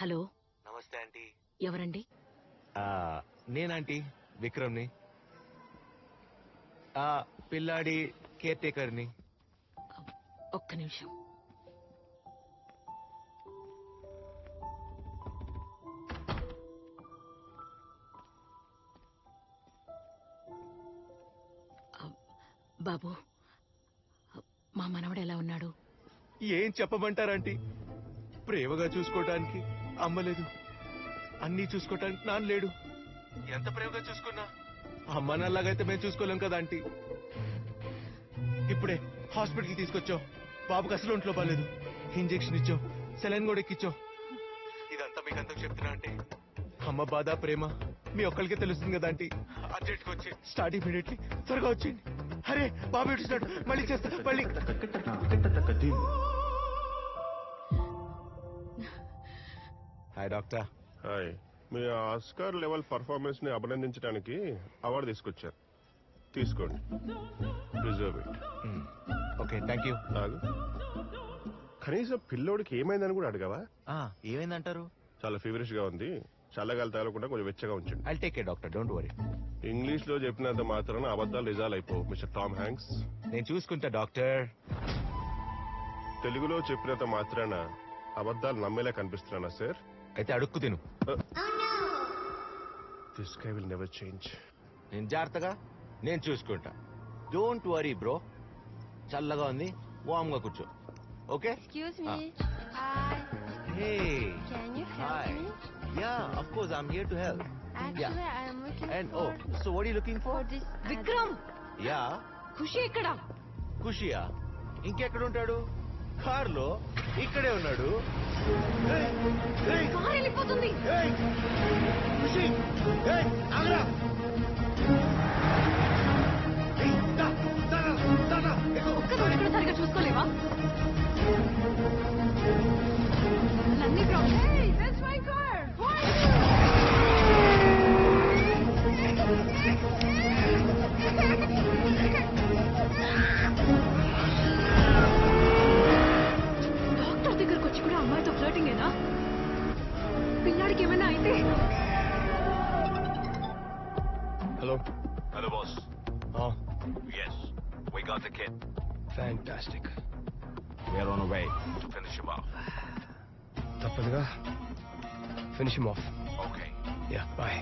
హలో నమస్తే ఆంటీ. ఎవరండి? నేనంటీ విక్రమ్ని, పిల్లాడి కేర్ టేకర్ని. ఒక్క నిమిషం. బాబు, మా మనవడు ఎలా ఉన్నాడు? ఏం చెప్పమంటారంటీ? ప్రేమగా చూసుకోవటానికి అమ్మ లేదు, అన్నీ చూసుకోవటానికి నాన్న లేడు. ఎంత ప్రేమగా చూసుకున్నా అమ్మ నాన్నలాగైతే మేము చూసుకోలేం కదా ఆంటీ. ఇప్పుడే హాస్పిటల్కి తీసుకొచ్చావు, బాబుకి అసలు ఒంట్లో బాగాలేదు. ఇంజెక్షన్ ఇచ్చావు, సెలైన్ కూడా ఎక్కిచ్చావు. ఇదంతా మీకు అంతా చెప్తున్నా అంటే అమ్మ బాధ ప్రేమ మీ ఒక్కరికే తెలుస్తుంది కదా ఆంటీ. అర్జెంట్గా వచ్చి స్టార్ట్ ఇమీడియట్లీ, త్వరగా వచ్చేయండి. అరే బాబు ఏడుస్తున్నాడు, మళ్ళీ చేస్తా మళ్ళీ. Hi doctor. హాయ్. మీ ఆస్కార్ లెవెల్ పర్ఫార్మెన్స్ ని అభినందించడానికి అవార్డు తీసుకొచ్చారు, తీసుకోండి. Reserve it. Okay, thank you. కనీసం పిల్లోడికి ఏమైందని కూడా అడగవా? ఏమైందంటారు? చాలా ఫీవరిష్ గా ఉంది, చల్లగాలి తగలకుండా కొంచెం వెచ్చగా ఉంచండి. I'll take care doctor, don't worry. English లో చెప్పినంత మాత్రాన అబద్ధాలు రిజాల్వ్ అయిపో మిస్టర్ టామ్ హ్యాంక్స్. నేను చూసుకుంటా డాక్టర్. తెలుగులో చెప్పినంత మాత్రాన అబద్ధాలు నమ్మేలా కనిపిస్తున్నానా సార్? అయితే అడుక్కు తిను. This guy will never change. నేను జాగ్రత్తగా నేను చూసుకుంటా. Don't worry bro. చల్లగా ఉంది, వామ్ గా కూర్చో. Okay? Excuse me. Hi. Hey. Can you help Hi. me? Yeah, of course I'm here to help. Actually, I am looking And for so what are you looking for? this. Vikram, Yeah. ఖుషి ఎక్కడ? ఖుషియా? ఇంకెక్కడ ఉంటాడు? కార్లో ఇక్కడే ఉన్నాడు. Car వెళ్ళిపోతుంది. ఖుషి, ఆగరా. ఒక్కసారి కూడా సరిగా చూసుకోలేవా? నన్నీ problem. Hey, that's my car. Doctor దగ్గరకు వచ్చి కూడా అమ్మాయితో ఫ్లర్టింగ్ ఏనా? పిల్లాడికి ఏమైనా అయితే? Hello. Hello boss. Yes, we got the kid. Fantastic. We're on our way to finish him off. తప్పదుగా. Finish him off. Okay. Yeah, bye.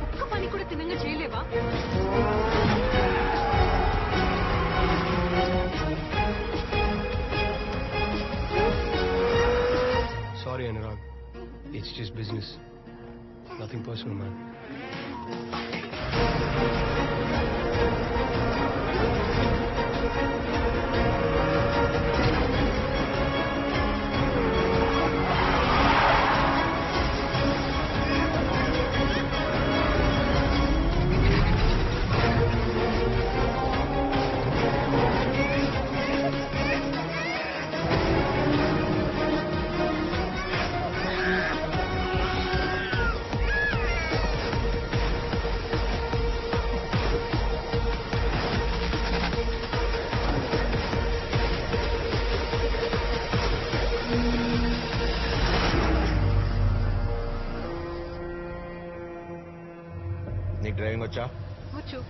ఒక్క పని కూడా తినంగా చేయలేవా? Sorry, Anurag. It's just business. Nothing personal, man. నీకు driving వచ్చా? వచ్చు.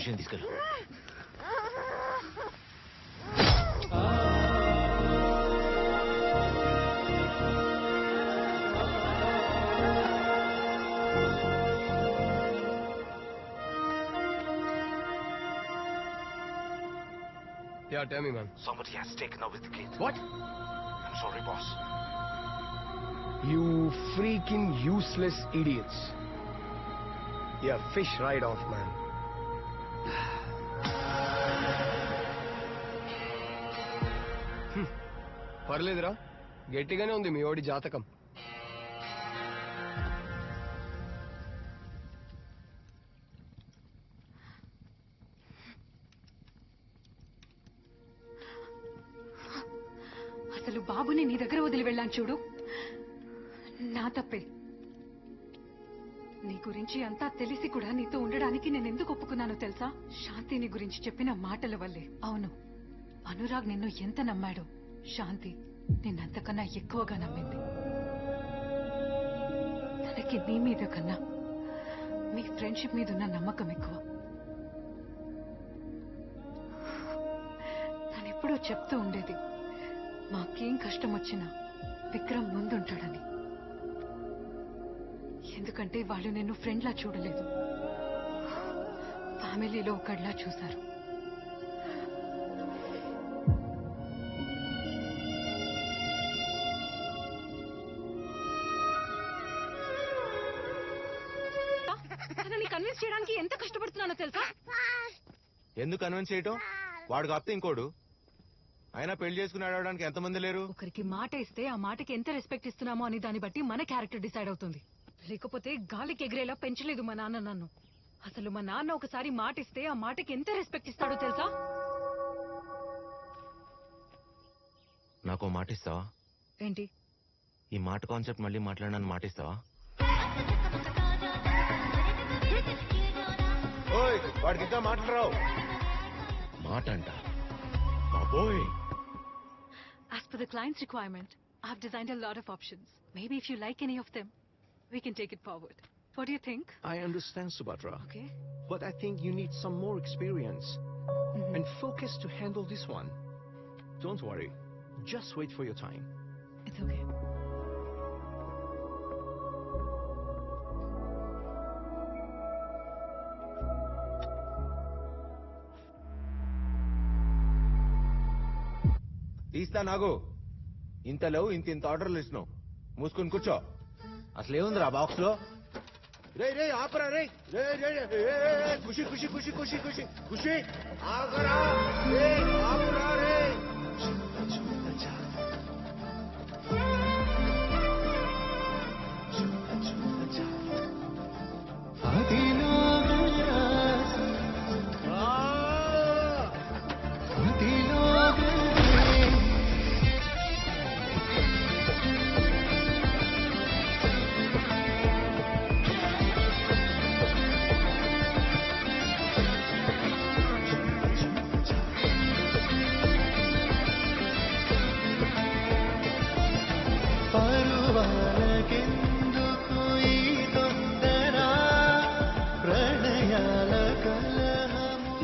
కుషిని తీసుకెళ్ళు. Yeah, tell me, man. Somebody has taken over the kid. What? I'm sorry, boss. You freaking useless idiots. Yeah, fish right off, man. పర్లేదురా, గట్టిగానే ఉంది మీ ఓడి జాతకం. అసలు బాబుని నీ దగ్గర వదిలి వెళ్ళాను చూడు, నా తప్పే. నీ గురించి అంతా తెలిసి కూడా నీతో ఉండడానికి నేను ఎందుకు ఒప్పుకున్నానో తెలుసా? శాంతి నీ గురించి చెప్పిన మాటల వల్లే. అవును, అనురాగ్ నిన్ను ఎంత నమ్మాడో శాంతి నిన్నంతకన్నా ఎక్కువగా నమ్మింది. తనకి నీ మీద కన్నా మీ ఫ్రెండ్షిప్ మీద ఉన్న నమ్మకం ఎక్కువ. తనెప్పుడూ చెప్తూ ఉండేది, మాకేం కష్టం వచ్చినా విక్రమ్ ముందుంటాడని. ఎందుకంటే వాళ్ళు నిన్ను ఫ్రెండ్లా చూడలేదు, ఫ్యామిలీలో ఒకడిలా చూశారు. తనని కన్విన్స్ చేయడానికి ఎంత కష్టపడుతున్నానో తెలుసా? ఎందుకు కన్విన్స్ చేయటం? వాడు కాపితే ఇంకోడు. అయినా పెళ్లి చేసుకుని ఆడడానికి ఎంతమంది లేరు? ఒకరికి మాట ఇస్తే ఆ మాటకి ఎంత రెస్పెక్ట్ ఇస్తున్నామో అని దాన్ని బట్టి మన క్యారెక్టర్ డిసైడ్ అవుతుంది. లేకపోతే గాలికి ఎగిరేలా పెంచలేదు మా నాన్న నన్ను. అసలు మా నాన్న ఒకసారి మాట ఇస్తే ఆ మాటకి ఎంత రెస్పెక్ట్ ఇస్తాడో తెలుసా? నాకు మాట ఇస్తావా? ఏంటి? ఈ మాట కాన్సెప్ట్ మళ్ళీ మాట్లాడడానికి మాట ఇస్తావా? ఓయ్, వాడికి ఇంకా మాటలు రావు. మాట అంట బాబోయ్. As per the client's requirement, I've designed a lot of options. Maybe if you like any of them, we can take it forward. What do you think? I understand, Subhadra. Okay. But I think you need some more experience and focus to handle this one. Don't worry. Just wait for your time. It's okay. తీస్తా నాగు. ఇంతలో ఇంత ఆర్డర్లు ఇస్తున్నావు. మూసుకుని కూర్చో. అసలు ఏముందిరా box లో? రే రే ఆపరా రే. రే రే రే ఖుషి ఖుషి ఖుషి ఖుషి ఖుషి ఖుషి ఆగరా రే. ఆపరా రే.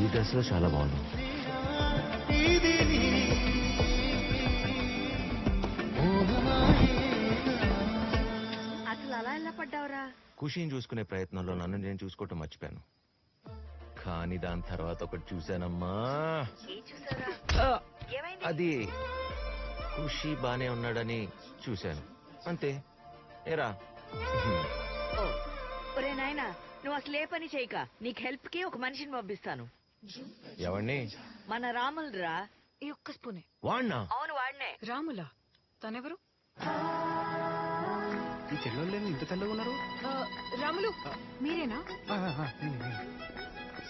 ఈ డ్రెస్ లో చాలా బాగుంది. అసలు అలా ఎలా పడ్డావురా? ఖుషిని చూసుకునే ప్రయత్నంలో నన్ను నేను చూసుకోవటం మర్చిపోయాను. కానీ దాని తర్వాత ఒకటి చూశానమ్మా. అది ఖుషి బానే ఉన్నాడని చూశాను అంతే. ఏరా ఒరే నాయనా, నువ్వు అసలు ఏ పని చేయక నీకు హెల్ప్ కి ఒక మనిషిని పంపిస్తాను. ఎవరిని? మన రాముల్ రా. ఈ ఒక్క స్పూనే. వాడినా? అవును వాడినే. రాములా? తనెవరు? ఈ చెల్లెళ్ళు ఇంత తెల్లగా ఉన్నారు. రాములు మీరేనా?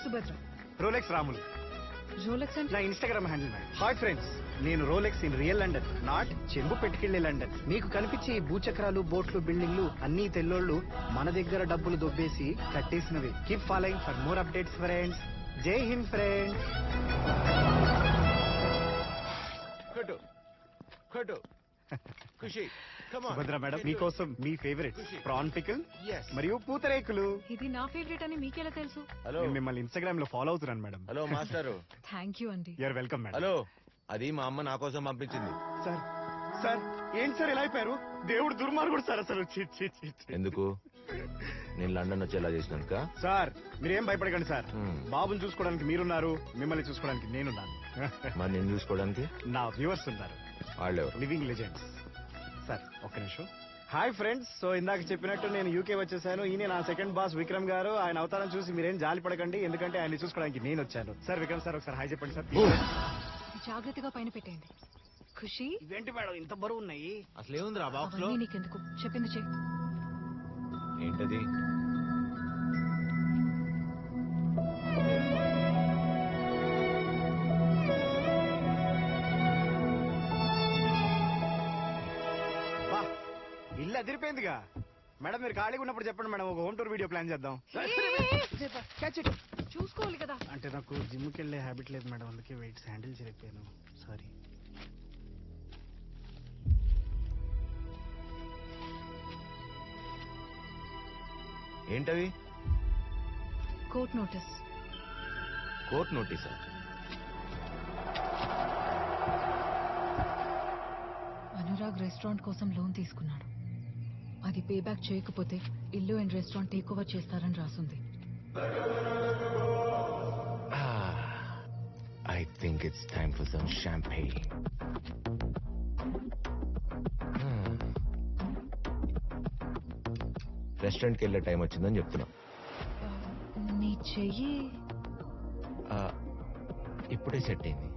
సుభద్ర. రోలెక్స్ రాములు. రోలెక్స్ అంటే? నా ఇన్స్టాగ్రామ్ హ్యాండిల్. హాయ్ ఫ్రెండ్స్, నేను Rolex in real London, not చెంబు పెట్టుకెళ్లే లండన్. మీకు కనిపించే ఈ భూచక్రాలు, బోట్లు, బిల్డింగ్లు అన్ని తెల్లోళ్ళు మన దగ్గర డబ్బులు దొబ్బేసి కట్టేసినవి. Keep following for more updates friends. జై హింద్ ఫ్రెండ్స్. కొట్టు కొట్టు ఖుషి సుభద్ర మేడం మీకోసం మీ ఫేవరెట్ ప్రాన్ పికిల్ మరియు పూతరేకులు. ఇది నా ఫేవరెట్ అని మీకెలా తెలుసు? హలో నేను మిమ్మల్ని ఇన్స్టాగ్రామ్ లో ఫాలో అవుతున్నాను మేడం. హలో మాస్టారు. థ్యాంక్ యూ అండి. You are welcome madam. హలో అది మా అమ్మ నా కోసం పంపించింది. సార్ సార్ ఏంటి సార్ ఇలా అయిపోయారు? దేవుడు దుర్మార్గుడు సార్ అసలు. ఎందుకు నేను లండన్ వచ్చేలా చేసినందుక? సార్ మీరేం భయపడకండి సార్. బాబుని చూసుకోవడానికి మీరున్నారు, మిమ్మల్ని చూసుకోవడానికి నేనున్నాను. మరి నేను చూసుకోవడానికి నా వ్యూవర్స్ ఉన్నారు, వాళ్ళెవరు? Living legends. సార్ ఒక్క నిమిషం. హాయ్ ఫ్రెండ్స్, సో ఇందాక చెప్పినట్టు నేను యూకే వచ్చేసాను. ఈయన నా సెకండ్ బాస్ విక్రమ్ గారు. ఆయన అవతారం చూసి మీరేం జాలి పడకండి, ఎందుకంటే ఆయన చూసుకోవడానికి నేను వచ్చాను. సార్ విక్రమ్ సార్ ఒకసారి హాయ్ చెప్పండి సార్. జాగ్రత్తగా పైన పెట్టేయండి. ఖుషి ఇవేంటి మేడం ఇంత బరువు ఉన్నాయి? అసలు ఏముందిరా బాక్స్ లో? అవన్నీ నీకెందుకు, చెప్పింది చెయ్యి. ఏంటది? ఇల్లు అదిరిపోయిందిగా మేడం. మీరు ఖాళీగా ఉన్నప్పుడు చెప్పండి మేడం, ఒక హోమ్ టూర్ వీడియో ప్లాన్ చేద్దాం. చూసుకోవాలి కదా. అంటే నాకు జిమ్కి వెళ్ళే హ్యాబిట్ లేదు మేడం, అందుకే వెయిట్స్ హ్యాండిల్ చేయలేకపోయాను. సారీ. ఏంటవి? Court notice. కోర్ట్ నోటీసా? అనురాగ్ రెస్టారెంట్ కోసం లోన్ తీసుకున్నాడు. అది పే బ్యాక్ చేయకపోతే ఇల్లు అండ్ రెస్టారెంట్ టేక్ ఓవర్ చేస్తారని రాసుంది. I think it's time for some champagne. రెస్టారెంట్కి వెళ్ళే టైం వచ్చిందని చెప్తున్నా. నీ చెయ్యి ఇప్పుడే సెట్ అయింది.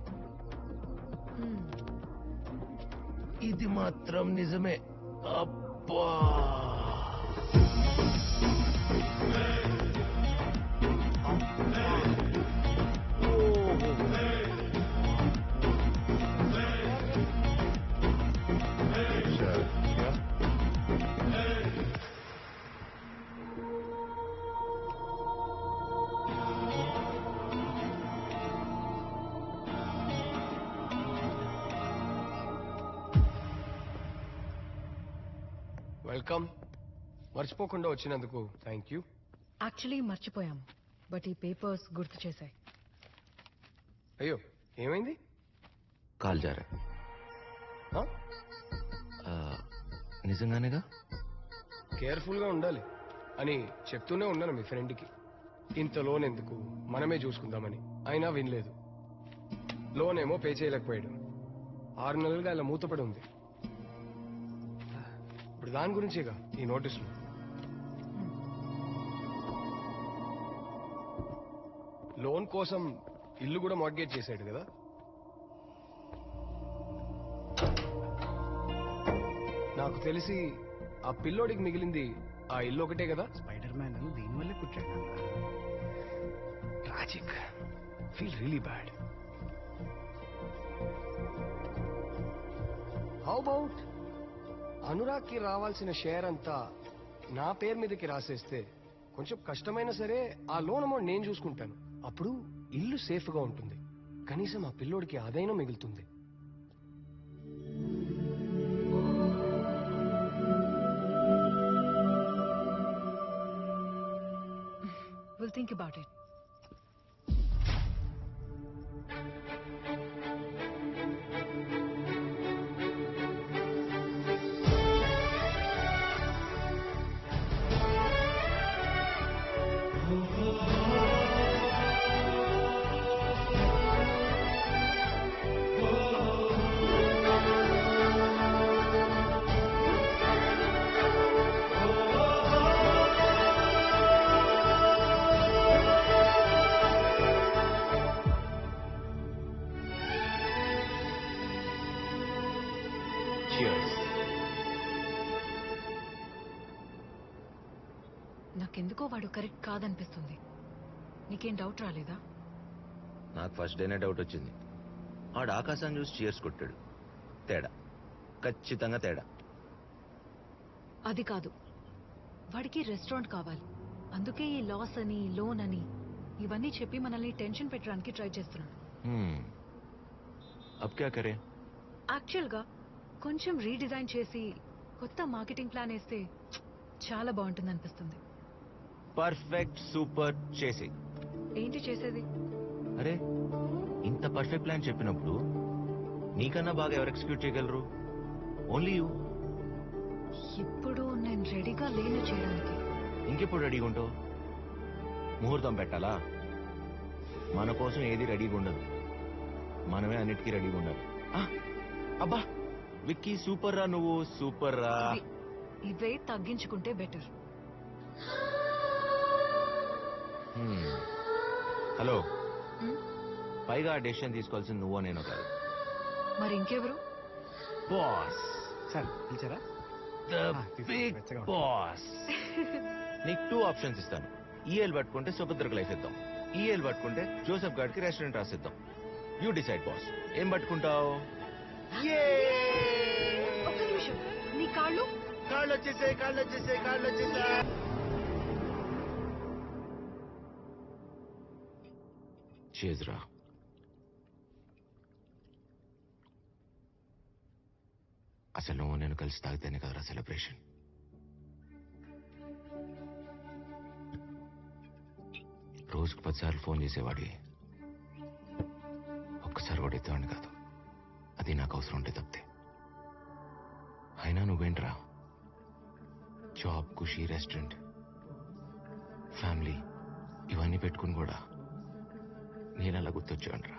ఇది మాత్రం నిజమే. అబ్బా వెల్కమ్. మర్చిపోకుండా వచ్చినందుకు థ్యాంక్ యూ. యాక్చువల్లీ మర్చిపోయాం, బట్ ఈ పేపర్స్ గుర్తు చేశాయి. అయ్యో ఏమైంది? Call Zara. నిజంగానేగా? కేర్ఫుల్ గా ఉండాలి అని చెప్తూనే ఉన్నాను మీ ఫ్రెండ్కి. ఇంత లోన్ ఎందుకు, మనమే చూసుకుందామని. అయినా వినలేదు. లోన్ ఏమో పే చేయలేకపోయాడు. 6 నెలలుగా ఇలా మూతపడి ఉంది. ఇప్పుడు దాని గురించేగా ఈ నోటీసులు. లోన్ కోసం ఇల్లు కూడా మార్గేజ్ చేశాడు కదా. నాకు తెలిసి ఆ పిల్లోడికి మిగిలింది ఆ ఇల్లు ఒకటే కదా. స్పైడర్ మ్యాన్ దీనివల్లే పుట్టాడు. Tragic. Feel really bad. How about అనురాగ్కి రావాల్సిన షేర్ అంతా నా పేరు మీదకి రాసేస్తే కొంచెం కష్టమైనా సరే ఆ లోన్ అమౌంట్ నేను చూసుకుంటాను. అప్పుడు ఇల్లు సేఫ్ గా ఉంటుంది, కనీసం ఆ పిల్లోడికి ఆదాయం మిగులుతుంది. We'll think about it. నాకెందుకో వాడు కరెక్ట్ కాదనిపిస్తుంది. నీకేం డౌట్ రాలేదా? నాకు ఫస్ట్ డేనే డౌట్ వచ్చింది. ఆడు ఆకాశాన్ని చూసి చీర్స్ కొట్టాడు. తేడా, ఖచ్చితంగా తేడా. అది కాదు, వాడికి రెస్టారెంట్ కావాలి. అందుకే ఈ లాస్ అని లోన్ అని ఇవన్నీ చెప్పి మనల్ని టెన్షన్ పెట్టడానికి ట్రై చేస్తున్నాడు. అబ్ క్యా కరే? యాక్చువల్ గా కొంచెం రీడిజైన్ చేసి కొత్త మార్కెటింగ్ ప్లాన్ వేస్తే చాలా బాగుంటుంది అనిపిస్తుంది. పర్ఫెక్ట్ సూపర్ చేసి. ఏంటి చేసేది? అరే ఇంత పర్ఫెక్ట్ ప్లాన్ చెప్పినప్పుడు నీకన్నా బాగా ఎవరు ఎగ్జిక్యూట్ చేయగలరు? Only you. ఇప్పుడు నేను రెడీగా లేను చేయడానికి. ఇంకెప్పుడు రెడీగా ఉంటావు? ముహూర్తం పెట్టాలా? మన కోసం ఏది రెడీగా ఉండదు, మనమే అన్నిటికీ రెడీగా ఉండాలి. అబ్బా విక్కీ సూపర్ రా, నువ్వు సూపర్ రా. ఇవే తగ్గించుకుంటే బెటర్. హలో, పైగా ఆ డెసిషన్ తీసుకోవాల్సింది నువ్వో నేను కాదు. మరి ఇంకెవరు? బాస్. సార్ పిలిచారా? Big boss. నీకు 2 ఆప్షన్స్ ఇస్తాను. ఈఎల్ పట్టుకుంటే సుభద్రకు లైఫ్ ఇద్దాం, ఈఎల్ పట్టుకుంటే జోసెఫ్ గారికి రెస్టారెంట్ రాసిద్దాం. యూ డిసైడ్ బాస్, ఏం పట్టుకుంటావు? ఒక్క నిమిషం, నీ కాళ్ళు వచ్చేసాయి, కాళ్ళు వచ్చేసాయి, కాళ్ళు వచ్చేసాయి. చేజ్రా. అసలు నువ్వు నేను కలిసి తాగితేనే కదరా సెలబ్రేషన్. రోజుకు 10 సార్లు ఫోన్ చేసేవాడి, ఒక్కసారి కూడా ఎత్తేవాడిని కాదు. అది నాకు అవసరం ఉంటే తప్పితే. అయినా నువ్వేంట్రా, జాబ్, ఖుషి, రెస్టారెంట్, ఫ్యామిలీ ఇవన్నీ పెట్టుకుని కూడా నేను అలా గుర్తొచ్చానురా.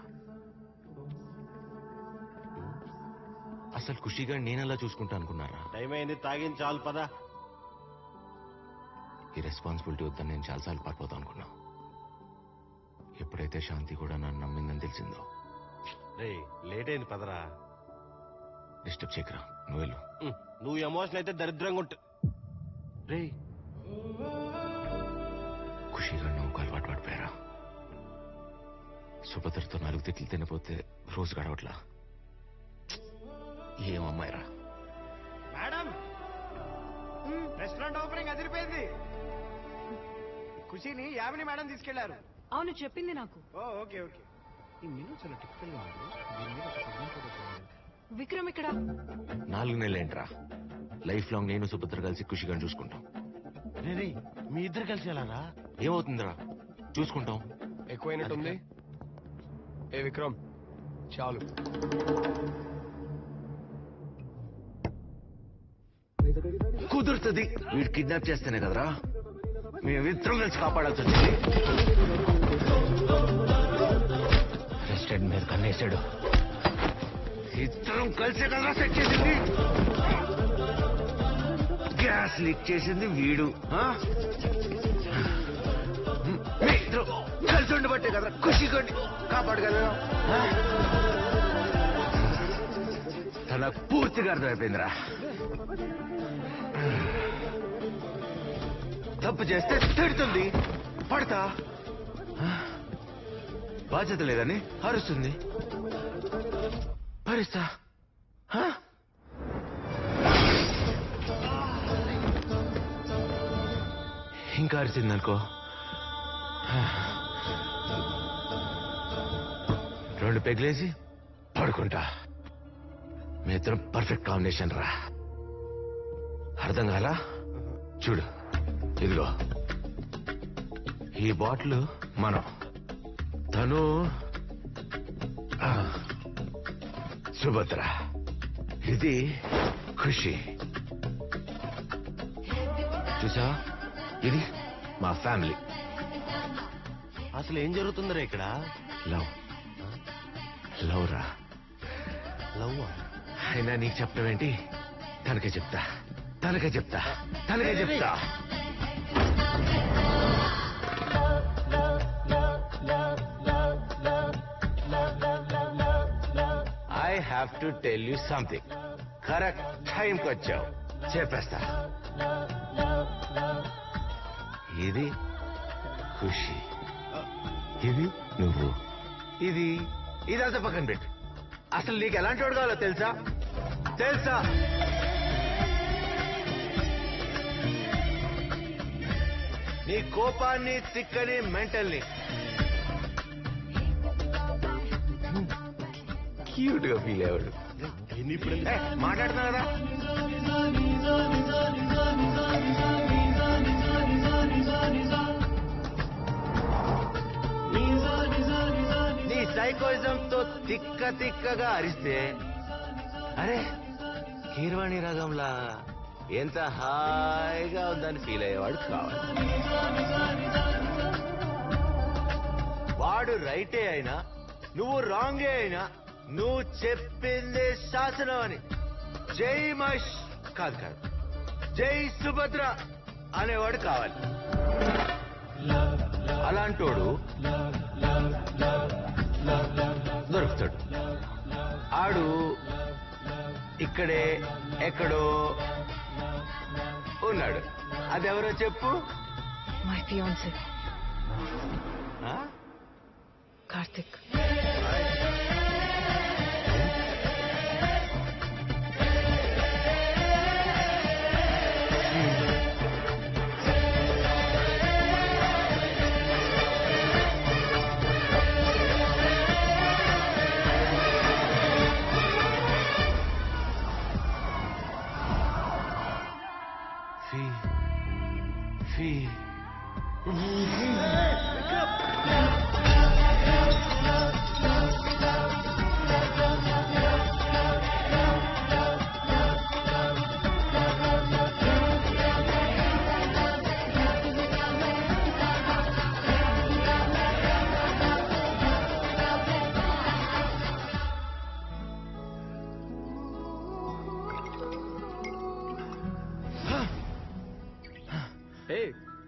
అసలు ఖుషిగా నేనలా చూసుకుంటా అనుకున్నారా? టైం అయింది, తాగింది చాలు పదా. ఈ రెస్పాన్సిబిలిటీ వద్దని నేను చాలాసార్లు పారిపోతా అనుకున్నా. ఎప్పుడైతే శాంతి కూడా నన్ను నమ్మిందని తెలిసిందో. రే లేట్ అయింది పదరా. డిస్టర్బ్ చేయకరా, నువ్వు వెళ్ళు. నువ్వు ఎమోషన్ అయితే దరిద్రంగా ఉంటు. రే ఖుషిగా నువ్వు అలవాటు పడిపోయారా? సుభద్రతో 4 తిట్లు తినపోతే రోజు గడవట్లా. ఏమమ్మాయిరా? మేడం, రెస్టారెంట్ ఓపెనింగ్ అదిరిపోయింది. ఖుషిని యామిని మేడం తీసుకెళ్లారు. అవును, చెప్పింది నాకు. Okay okay. ఈ మెనూ చాలా టిపికల్ గా ఉంది. దీని మీద ఒక segment కూడా చేయాలి. విక్రమ్ ఇక్కడ 4 నెలలేంట్రా? లైఫ్ లాంగ్ నేను సుభద్ర కలిసి ఖుషిగా చూసుకుంటాం. రే మీ ఇద్దరు కలిసి వెళ్ళారా? ఏమవుతుందిరా, చూసుకుంటాం. ఎక్కువైనట్టుంది. ఏ విక్రమ్, చాలు. కుదురుతుంది. వీడు కిడ్నాప్ చేస్తేనే కదరా మేమిద్దరం కలిసి కాపాడాల్సి వచ్చింది. రెస్టారెంట్ మీద కన్నేసాడు. ఇద్దరం కలిసే కదరా సెట్ చేసింది. గ్యాస్ లీక్ చేసింది వీడు. మీ ఇద్దరు కలిసి ఉండబట్టే కదరా ఖుషి కొట్టి కాపాడగలరా? తనకు పూర్తిగా అర్థమైపోయిందిరా. తప్పు చేస్తే తిడుతుంది, పడతా. బాధ్యత లేదని అరుస్తుంది, భరిస్తా. ఇంకా అరిసిందనుకో, 2 పెగ్లేసి పడుకుంటా. మీ ఇద్దరం పర్ఫెక్ట్ కాంబినేషన్ రా. అర్థం కాలా? చూడు, ఇదిగో ఈ బాటిల్ మనం, తను సుభద్ర, ఇది ఖుషి. చూసా, ఇది మా ఫ్యామిలీ. అసలు ఏం జరుగుతుందిరా ఇక్కడ? లవ్. లవ్ రా. లవ్? అయినా నీకు చెప్పడం ఏంటి? తనకే చెప్తా, తనకే చెప్తా, తనకే చెప్తా. I have to tell you something. Correct టైంకి వచ్చావు, చెప్పేస్తా. ఇది ఖుషి, ఇది నువ్వు, ఇదంతా పక్కన పెట్టు. అసలు నీకు ఎలాంటి వాడు కావాలో తెలుసా? తెలుసా? నీ కోపాన్ని, తిక్కని, మెంటల్ని క్యూట్ గా ఫీల్ అయ్యాడు. అవన్నీ ఇప్పుడు మాట్లాడుతున్నా కదా. నీ సైకోయిజం తో తిక్కగా అరిస్తే అరే కీర్వాణి రాగంలా ఎంత హాయిగా ఉందని ఫీల్ అయ్యేవాడు కావాలి. వాడు రైటే అయినా నువ్వు రాంగే అయినా నువ్వు చెప్పిందే శాసనం అని జై మహేష్ కాదు జై సుభద్ర అనేవాడు కావాలి. అలాంటోడు దొరుకుతాడు. ఆడు ఇక్కడే ఎక్కడో ఉన్నాడు. అదెవరో చెప్పు. My fiancee Karthik.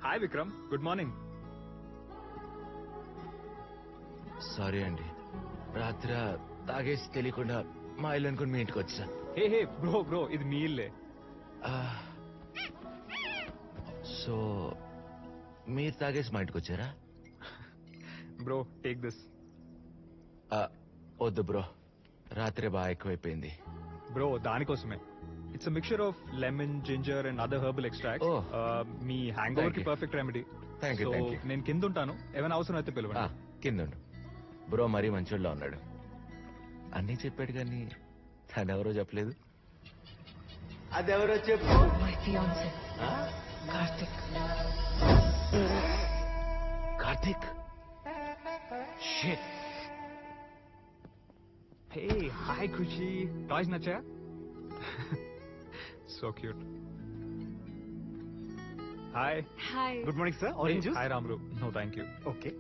Hi Vikram, good morning. Sorry అండి, రాత్రి తాగేసి తెలియకుండా మా ఇల్లు అనుకుని మీ ఇంటికి వచ్చా. హే బ్రో ఇది మీ ఇల్లే. సో మీరు తాగేసి మా ఇంటికి వచ్చారా? Bro take this. వద్దు బ్రో, రాత్రి బాగా ఎక్కువైపోయింది. బ్రో దానికోసమే. It's a mixture of lemon, ginger and other herbal extract. Me hang over కి పర్ఫెక్ట్ రెమెడీ. Thank you. నేను కింద ఉంటాను, ఏమైనా అవసరం అయితే పిలవండి. కింద బ్రో మరీ మంచోళ్ళ ఉన్నాడు. అన్నీ చెప్పాడు కానీ తనెవరో చెప్పలేదు. అదెవరో చెప్పు. My fiancee Karthik. Karthik shit. Hey hi Khushi, toys నచ్చా? So cute. Hi. Good morning sir. Orange juice. Hi రామ్రు. No thank you. ఓకే.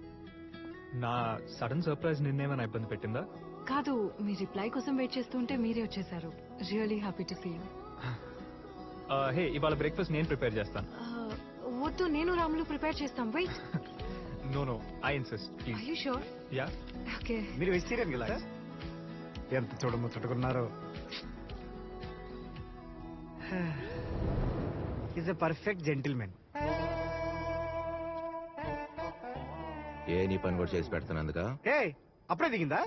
నా సడన్ సర్ప్రైజ్ నిన్నేమైనా ఇబ్బంది పెట్టిందా? కాదు, మీ రిప్లై కోసం వెయిట్ చేస్తుంటే మీరే వచ్చేసారు. Really happy to see you. Hey ఇవాళ బ్రేక్ఫాస్ట్ నేను ప్రిపేర్ చేస్తాను. వద్దు, నేను రాములు ప్రిపేర్ చేస్తాం. Wait. No I insist please. Are you sure? Ya. Okay. మీరు వెజిటేరియన్ కదా? ఎంత చూడముచ్చటుకున్నారో. Is a perfect gentlemen. నీ పని కూడా చేసి పెడతానందుక. ఏ అప్పుడే దిగిందా?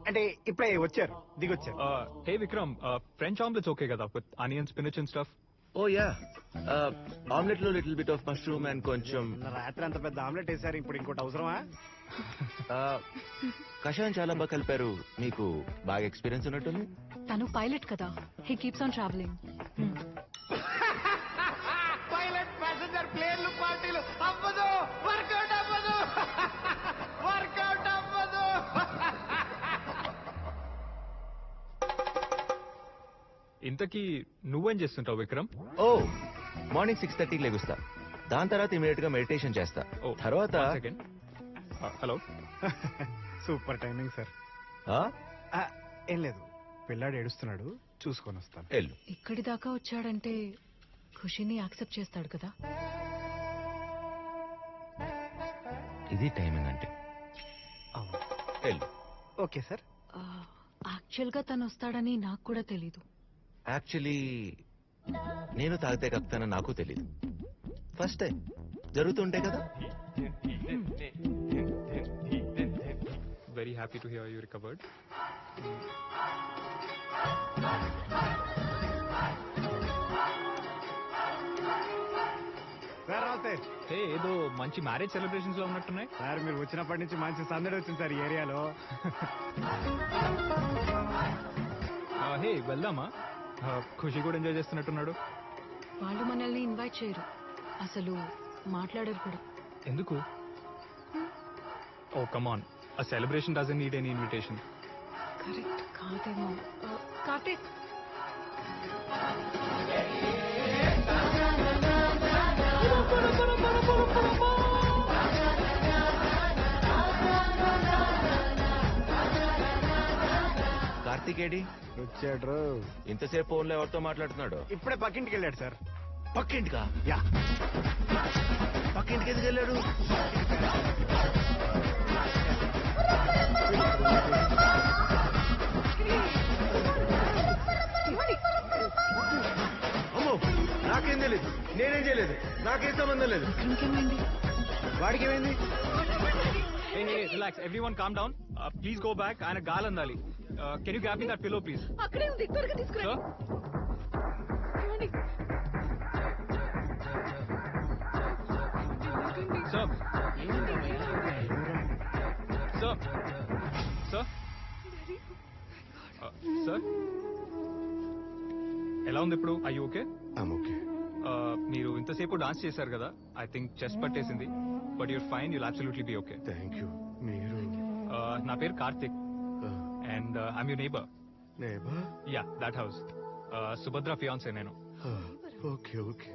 అంటే ఇప్పుడే వచ్చారు, దిగొచ్చారు. Hey Vikram, French omelettes okay కదా with onion, spinach and stuff? Oh ya. Omelette లో little bit of mushroom and కొంచెం. రాత్రి అంత పెద్ద ఆమ్లెట్ వేసారు, ఇప్పుడు ఇంకోటి అవసరమా? కషాయం చాలా బాగా కలిపారు. మీకు బాగా ఎక్స్పీరియన్స్ ఉన్నట్టుంది. తను పైలట్ కదా, he keeps on travelling. Pilot passenger ప్లేన్లు పార్టీలు అవ్వదు, వర్కౌట్ అవ్వదు, వర్కౌట్ అవ్వదు. ఇంతకీ నువ్వేం చేస్తుంటావు విక్రమ్? ఓ మార్నింగ్ 6:30 లెగుస్తా. దాని తర్వాత ఇమీడియట్ గా మెడిటేషన్ చేస్తా. తర్వాత హలో. Super timing sir. ఏం లేదు, పిల్లాడు ఏడుస్తున్నాడు, చూసుకొని వస్తాను. ఇక్కడి దాకా వచ్చాడంటే ఖుషిని యాక్సెప్ట్ చేస్తాడు కదా. ఇది టైమింగ్ అంటే. Okay sir. యాక్చువల్ గా తను వస్తాడని నాకు కూడా తెలీదు. యాక్చువల్లీ నేను తాగితే కక్తానని నాకు తెలీదు. ఫస్ట్ టైం జరుగుతుంటే కదా. Very happy to hear you recovered. Hey ఏదో మంచి మ్యారేజ్ సెలబ్రేషన్స్ లో ఉన్నట్టున్నాయి సార్. మీరు వచ్చినప్పటి నుంచి మంచి సందడి వచ్చింది సార్ ఈ ఏరియాలో. హే వెళ్దామా? ఖుషి కూడా ఎంజాయ్ చేస్తున్నట్టున్నాడు. వాళ్ళు మనల్ని ఇన్వైట్ చేయరు, అసలు మాట్లాడరు కూడా. ఎందుకు? ఓ కమాన్, a celebration doesn't need any invitation. Correct కాదేమో. కార్తీక్, కార్తీక్ ఏడి వచ్చాడు. ఇంతసేపు ఫోన్లో ఎవరితో మాట్లాడుతున్నాడు? ఇప్పుడే పక్కింటికి వెళ్ళాడు సార్. పక్కింటికా? యా. పక్కింటికి ఎందుకు వెళ్ళాడు? అమ్మో, నాకేం తెలియదు, నేనేం చేయలేదు, నాకేం సంబంధం లేదు. ఇంకేమైంది? వాడికి ఏమైంది? Relax, everyone calm down. Please go back. ఆయన గాలి అందాలి. Can you grab me that pillow please? అక్కడే ఉంది, త్వరగా తీసుకురా. సార్ సార్ సార్ సార్ ఎలా ఉంది ఇప్పుడు? అయ్యి ఓకే? మీరు ఇంతసేపు డాన్స్ చేశారు కదా, ఐ థింక్ చెస్ట్ పట్టేసింది, but you're fine, you'll absolutely be okay. Thank you. మీరు? నా పేరు Karthik and I'm your neighbour. Ya, that house. Subhadra fiance నేను. Okay okay.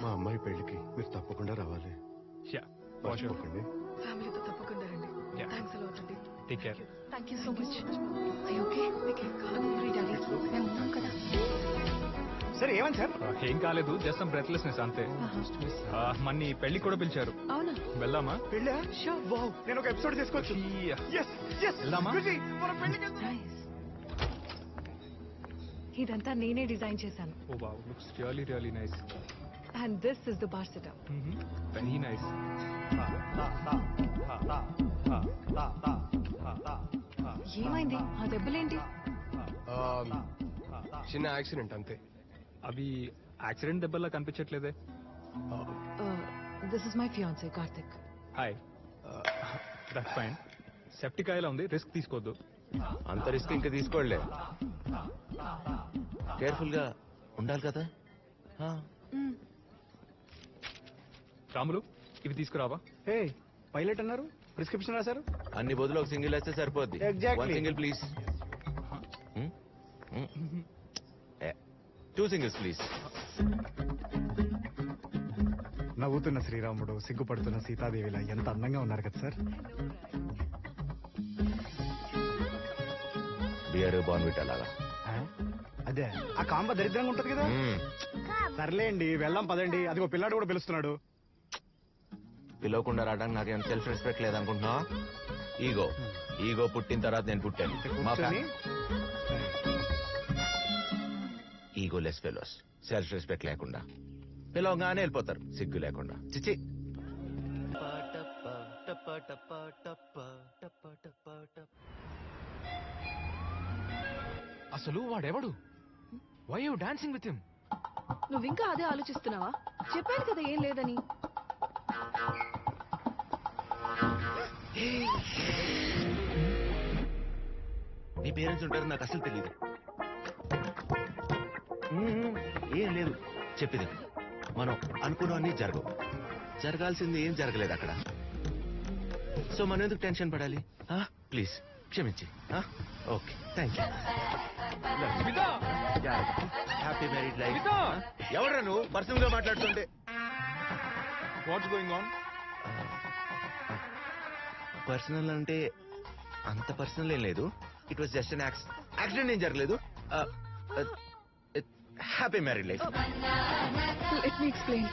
మా అమ్మాయి పెళ్లికి మీరు తప్పకుండా రావాలి. యా, మర్చిపోకండి. ఫ్యామిలీతో తప్పకుండా రండి. థ్యాంక్స్ అలాట్ అండి. Take care. Thank you so much. Okay, మేము ఉన్నాం కదా. సార్ ఏమని సార్? ఏం కాలేదు, జస్ట్ సమ్ బ్రెత్లెస్నెస్ అంతే. మన్ని పెళ్లి కూడా పిలిచారు. అవునా? వెళ్దామా? పెళ్ళా? వావ్, నేను ఒక ఎపిసోడ్ చేసుకోవచ్చు. వెళ్దామా? ఇదంతా నేనే డిజైన్ చేశాను. Oh wow, looks really really nice. And this is the bar setup. Very nice. ఏమైంది? ఆ దెబ్బలేంటి? చిన్న యాక్సిడెంట్ అంతే. అవి యాక్సిడెంట్ దెబ్బల్లా కనిపించట్లేదే. This is my fiancee Karthik. Hi. That's fine. Septic అయ్యేలా ఉంది, రిస్క్ తీసుకోవద్దు. అంత రిస్క్ ఇంకా తీసుకోలే. కేర్ఫుల్ గా ఉండాలి కదా. రాములు, ఇవి తీసుకురావా? హే, పైలట్ అన్నారు, ప్రిస్క్రిప్షన్ రాశారు. అన్ని బదులు ఒక సింగిల్ వేస్తే సరిపోద్ది. Exactly. 1 single please. 2 singles please. నవ్వుతున్న శ్రీరాముడు, సిగ్గుపడుతున్న సీతాదేవిలా ఎంత అందంగా ఉన్నారు కదా సార్. బియర్ బాన్విటా లాగా. అదే ఆ కాంబ దరిద్రంగా ఉంటది కదా. సర్లేండి, వెళ్దాం పదండి. అదిగో పిల్లాడు కూడా పిలుస్తున్నాడు. పిలవకుండా రావడానికి నాకేం సెల్ఫ్ రెస్పెక్ట్ లేదనుకుంటున్నా? ఈగో పుట్టిన తర్వాత నేను పుట్టాను. Ego less fellows, self respect లేకుండా పిలవగానే వెళ్ళిపోతారు, సిగ్గు లేకుండా. చిచి. అసలు వాడెవడు? Why you dancing with him? నువ్వు ఇంకా అదే ఆలోచిస్తున్నావా? చెప్పాను కదా ఏం లేదని. నీ పేరెంట్స్ ఉంటారు, నాకు అసలు తెలియదు. ఏం లేదు, చెప్పేది మనం అనుకున్నవన్నీ జరగవు. జరగాల్సింది ఏం జరగలేదు అక్కడ. సో మనం ఎందుకు టెన్షన్ పడాలి? ప్లీజ్ క్షమించి. Okay, thank you. Happy married life. ఎవరా నువ్వు పర్సనల్ గా మాట్లాడుతుంటే? What's going on? పర్సనల్ అంటే అంత పర్సనల్ ఏం లేదు. It was just an accident. ఏం జరగలేదు. Happy married life. Let me explain.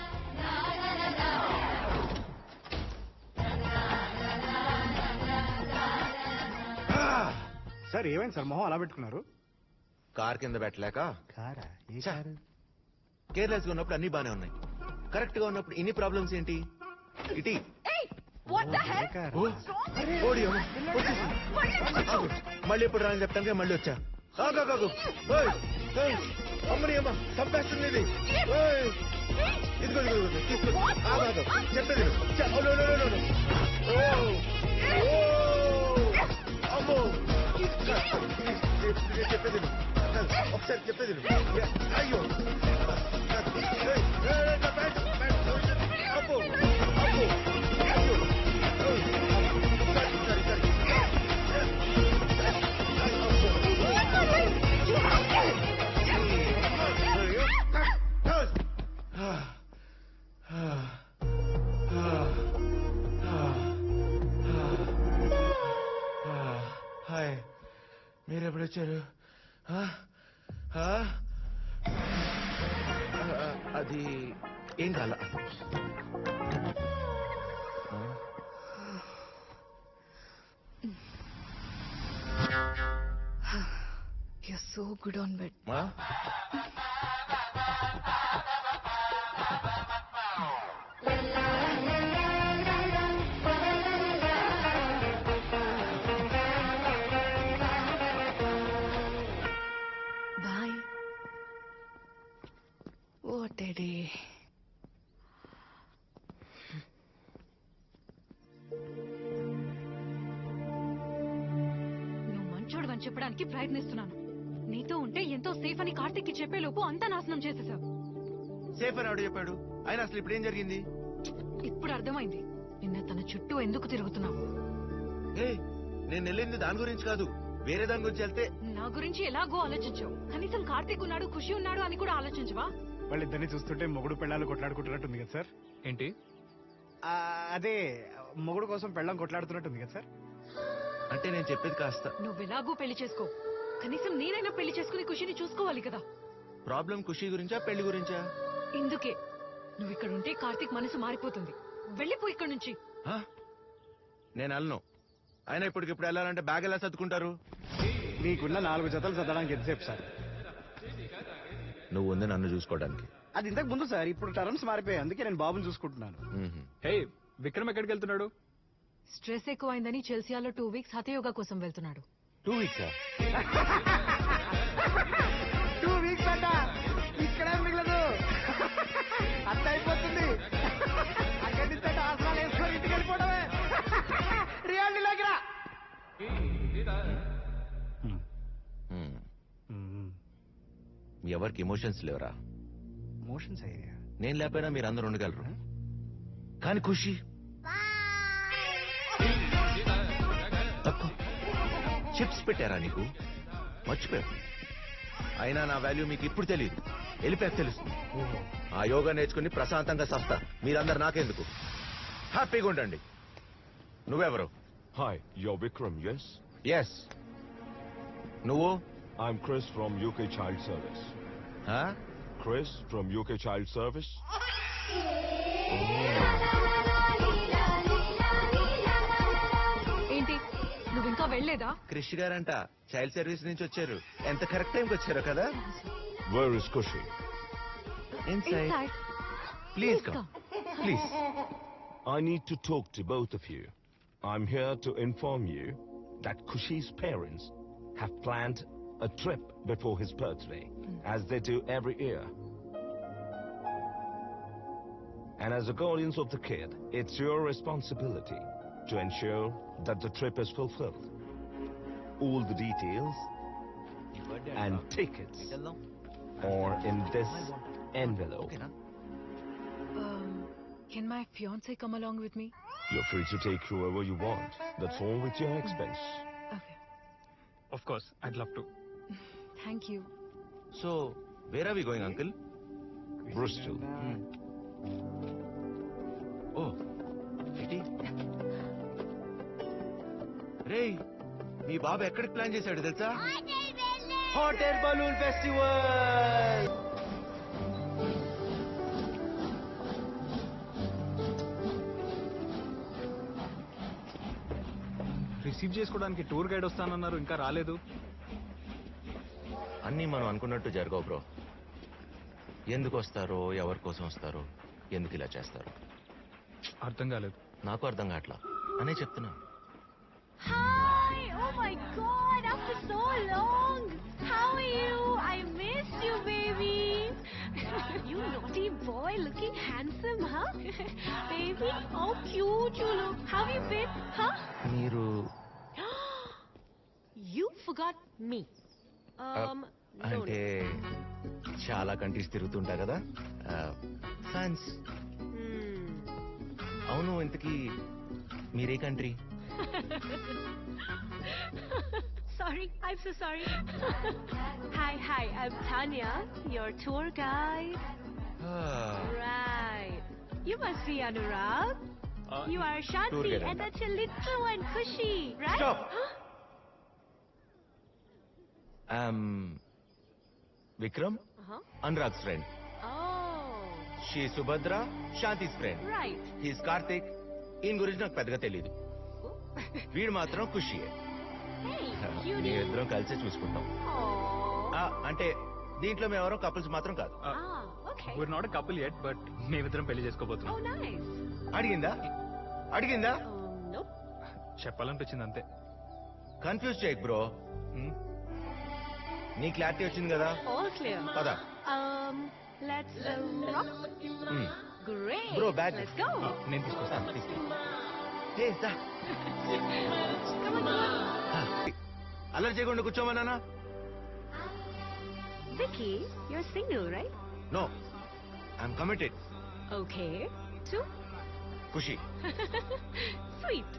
Sir ఏమైంది సార్, మొహం అలా పెట్టుకున్నారు? కార్ కింద పెట్టలేక. కారా? ఏ కారు? కేర్లెస్ గా ఉన్నప్పుడు అన్ని బానే ఉన్నాయి, కరెక్ట్ గా ఉన్నప్పుడు ఇన్ని ప్రాబ్లమ్స్ ఏంటి? ఇటీ మళ్ళీ ఎప్పుడు రాని చెప్తాను, మళ్ళీ వచ్చా. అమ్మని అమ్మ చంపేస్తుంది ఇది. ఇదిగో తీసుకో, చెప్పేది అమ్మో చెప్పేది ఒకసారి చెప్పేది అయ్యో అప్పు హాయ్ మీరెప్పుడు వచ్చారు అది ఏం కాల You're so good on bed. Bye. What a day. నువ్వు మంచోడు అని చెప్పడానికి ప్రయత్నిస్తున్నాను. నీతో ఉంటే ఎంతో సేఫ్ అని కార్తిక్కి చెప్పే లోపు అంతా నాశనం చేసేసావు. సేఫ్ అని ఆవిడ చెప్పాడు. ఆయన అసలు ఇప్పుడు ఏం జరిగింది? ఇప్పుడు అర్థమైంది నిన్న తన చుట్టూ ఎందుకు తిరుగుతున్నావు. నేను వెళ్ళింది దాని గురించి కాదు, వేరే దాని గురించి వెళ్తే. నా గురించి ఎలాగో ఆలోచించావు. కనీసం కార్తిక్ ఉన్నాడు, ఖుషి ఉన్నాడు అని కూడా ఆలోచించవా? వాళ్ళిద్దరిని చూస్తుంటే మొగుడు పెళ్ళాలు కొట్లాడుకుంటున్నట్టుంది కదా సార్. ఏంటి? అదే మొగుడు కోసం పెళ్ళం కొట్లాడుతున్నట్టుంది కదా సార్. అంటే నేను చెప్పేది కాస్త. నువ్వు ఎలాగో పెళ్లి చేసుకో, కనీసం నేనైనా పెళ్లి చేసుకుని ఖుషిని చూసుకోవాలి కదా. ప్రాబ్లం ఖుషి గురించా పెళ్లి గురించా? ఇందుకే నువ్వు ఇక్కడ ఉంటే కార్తిక్ మనసు మారిపోతుంది. వెళ్ళిపో ఇక్కడ నుంచి. నేను వెళ్ళను. ఆయన ఇప్పటికిప్పుడు వెళ్ళాలంటే బ్యాగ్ ఎలా సర్దుకుంటారు? నీకున్న 4 జతలు చదవడానికి ఎంతసేపు సార్? నువ్వు ఉంది నన్ను చూసుకోవడానికి. అది ఇంతకు ముందు సార్, ఇప్పుడు టర్మ్స్ మారిపోయాయి. అందుకే నేను బాబుని చూసుకుంటున్నాను. హే విక్రమ్ ఎక్కడికి వెళ్తున్నాడు? స్ట్రెస్ ఎక్కువైందని చెల్సియాలో 2 వీక్స్ హతయోగా కోసం వెళ్తున్నాడు. 2 వీక్సా? 2 వీక్స్ అంట. ఇక్కడే మిగలదు, అంత అయిపోతుంది. అక్కడి నుంచి ఆసనాలు వేసుకొని ఇంటికి వెళ్ళిపోవడమే. రియాలిటీలోకి రా. ఎవరికి ఎమోషన్స్ లేవరా? మోషన్స్ అయ్యా. నేను లేకపోయినా మీరు అందరూ ఉండగలరు, కానీ ఖుషి చిప్స్ పెట్టారా నీకు? మర్చిపోయావు. అయినా నా వాల్యూ మీకు ఇప్పుడు తెలియదు, వెళ్ళిపోయాక తెలుస్తుంది. ఆ యోగా నేర్చుకుని ప్రశాంతంగా సస్తా. మీరందరు నాకెందుకు? హ్యాపీగా ఉండండి. నువ్వెవరు? Hi, you're Vikram, yes? Yes. నువ్వు? I'm Chris from UK Child Service. Huh? Chris from UK Child Service. ఏంటి నువ్వు ఇంకా వెళ్ళలేదా? క్రిష్ గారంట చైల్డ్ సర్వీస్ నుంచి వచ్చారు. ఎంత కరెక్ట్ టైంకి వచ్చారో కదా. Where is Kushi? Inside. Please come. Please. I need to talk to both of you. I'm here to inform you that Kushi's parents have planned a trip before his birthday, as they do every year. And as the guardians of the kid, it's your responsibility to ensure that the trip is fulfilled. All the details and tickets are in this envelope. Can my fiance come along with me? You're free to take whoever you want. That's all with your expense. Okay. Of course, I'd love to. Thank you. So, where are we going, uncle? Bristol. Oh, ఏంటి? రేయ్, మీ బాబు ఎక్కడికి plan చేశాడు తెలుసా? Hotel balloon festival. Receive చేసుకోవడానికి tour guide వస్తానన్నారు, ఇంకా రాలేదు. అన్నీ మనం అనుకున్నట్టు జరగవు బ్రో. ఎందుకు వస్తారో, ఎవరి కోసం వస్తారో, ఎందుకు ఇలా చేస్తారో అర్థం కాలేదు. నాకు అర్థం కావట్లా అనే చెప్తున్నా. Hi! Oh my God! After so long! How are you? I missed you, baby! You naughty boy, looking handsome, huh? Baby, how cute you look. How have you been, huh? మీరు You forgot me. అంటే చాలా countries తిరుగుతుంటా కదా France. అవును, ఇంతకీ మీరే country? Sorry, I'm so sorry. Hi, I'm Tanya, your tour guide. Right. You must be Anurag. You are tour Shanti, guide and that's your little one, Kushi, right? Stop. Vikram, Anurag's friend. Oh, She is Subhadra, Shanti's friend. right. He is Karthik. ఈయన గురించి నాకు పెద్దగా తెలీదు. వీడు మాత్రం ఖుషియే. Hey, cutie. మేమిద్దరం కలిసి చూసుకుంటాం. అంటే దీంట్లో మేమెవరో కపుల్స్ మాత్రం కాదు. Okay. We're not a couple yet, but మేమిద్దరం పెళ్లి చేసుకోబోతున్నాం. Oh, nice. అడిగిందా? Nope. చెప్పాలనిపించింది అంతే. కన్ఫ్యూజ్ చేయకు బ్రో. నీ క్లారిటీ వచ్చింది కదా? All clear. పద. Let's rock. Great. Bro bag. Let's go. నేను తీసుకొస్తాను. అల్లరి చేయకుండా కూర్చోమన్నానా? Vicky, you're single, right? No, I'm committed. Okay. To? Khushi. Sweet.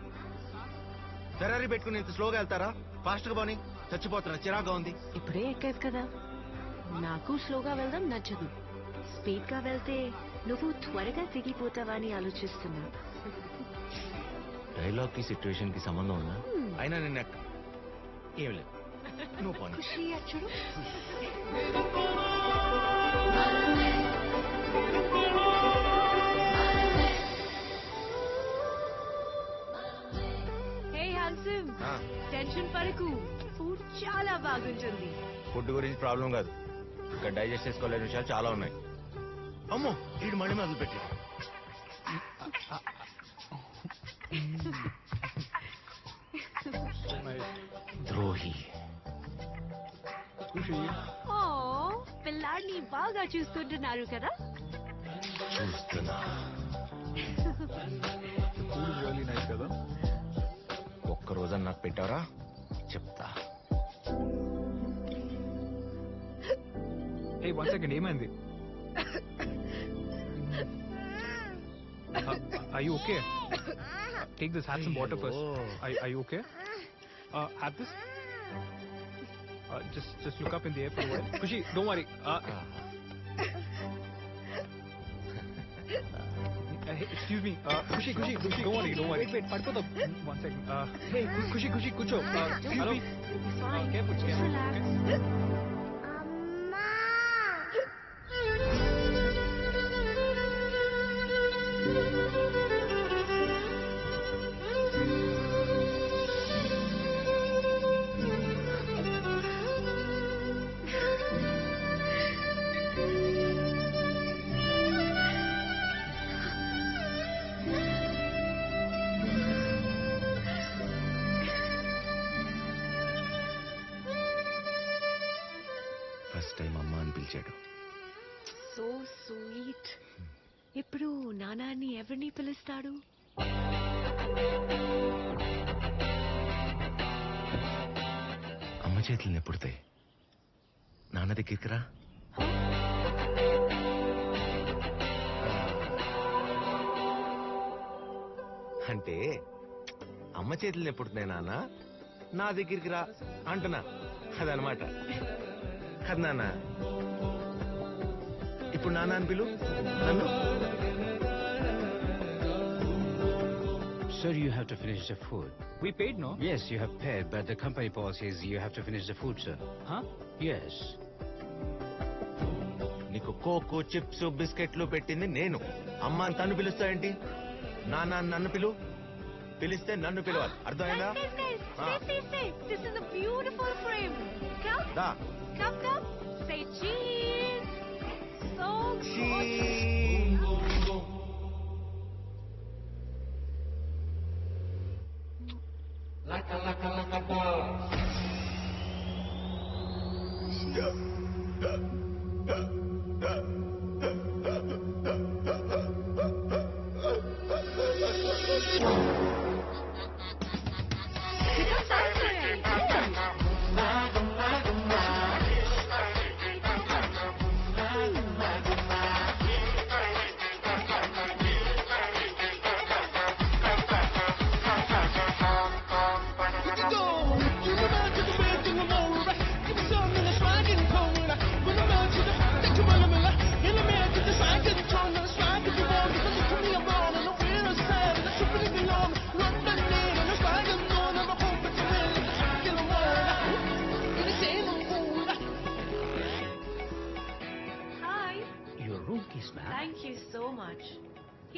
Ferrari పెట్టుకుని ఇంత స్లోగా వెళ్తారా? ఫాస్ట్ గా పోనీ, చచ్చిపోతున్నా, చిరాగా ఉంది. ఇప్పుడే ఎక్కావు కదా, నాకు స్లోగా వెళ్దాం నచ్చదు. స్పీడ్ గా వెళ్తే నువ్వు త్వరగా దిగిపోతావా అని ఆలోచిస్తున్నా. డైలాగ్ కి సిచ్యువేషన్ కి సంబంధం ఉందా? అయినా నిన్న ఏం లేదు, నువ్వు పోనీ. ఖుషి అచ్చుడు. హే హ్యాండ్సమ్, టెన్షన్ పడకు, ఫుడ్ చాలా బాగుంటుంది. ఫుడ్ గురించి ప్రాబ్లం కాదు, ఇక్కడ డైజెస్ట్ చేసుకోలేని విషయాలు చాలా ఉన్నాయి. అమ్మో, వీడు మళ్ళీ మొదలు పెట్టి. ద్రోహి. ఓ, పిల్లాడిని బాగా చూసుకుంటున్నారు కదా. చూస్తున్నా. కదా, ఒక్కరోజు నాకు పెట్టారా చెప్తా. Hey, 1 second, ఏమైంది? Are you okay? Take this, have some water first. Are you okay? Have this. Just look up in the air for a while. Kushi, don't worry. Hey, excuse me. Kushi, don't worry. Wait, padkoda. 1 second. Hey, Kushi, kucho. Hello. Fine. Careful. Relax. Okay. First time అమ్మ అని పిలిచాడు. So sweet. ఇప్పుడు నానాన్ని ఎవరిని పిలుస్తాడు? అమ్మ చేతులు ఎప్పుడుతాయి, నాన్న దగ్గరికి రా. అంటే అమ్మ చేతులు ఎప్పుడుతున్నాయి నాన్న, నా దగ్గరికి రా అంటున్నా, అదనమాట. కదా నాన్న, ఇప్పుడు నాన్న అని పిలు నన్ను. Sir, you have to finish the food. We paid, no? Yes, you have paid, but the company policy is you have to finish the food, sir. Huh? Yes. నీకు కోకో చిప్స్ బిస్కెట్లు పెట్టింది నేను. అమ్మ అని తను పిలుస్తావేంటి? నాన్న అని నన్ను పిలిస్తే నన్ను పిలవాలి, అర్థమైందా? Stay. This is a beautiful frame. Come. దా. Come. Say cheese. So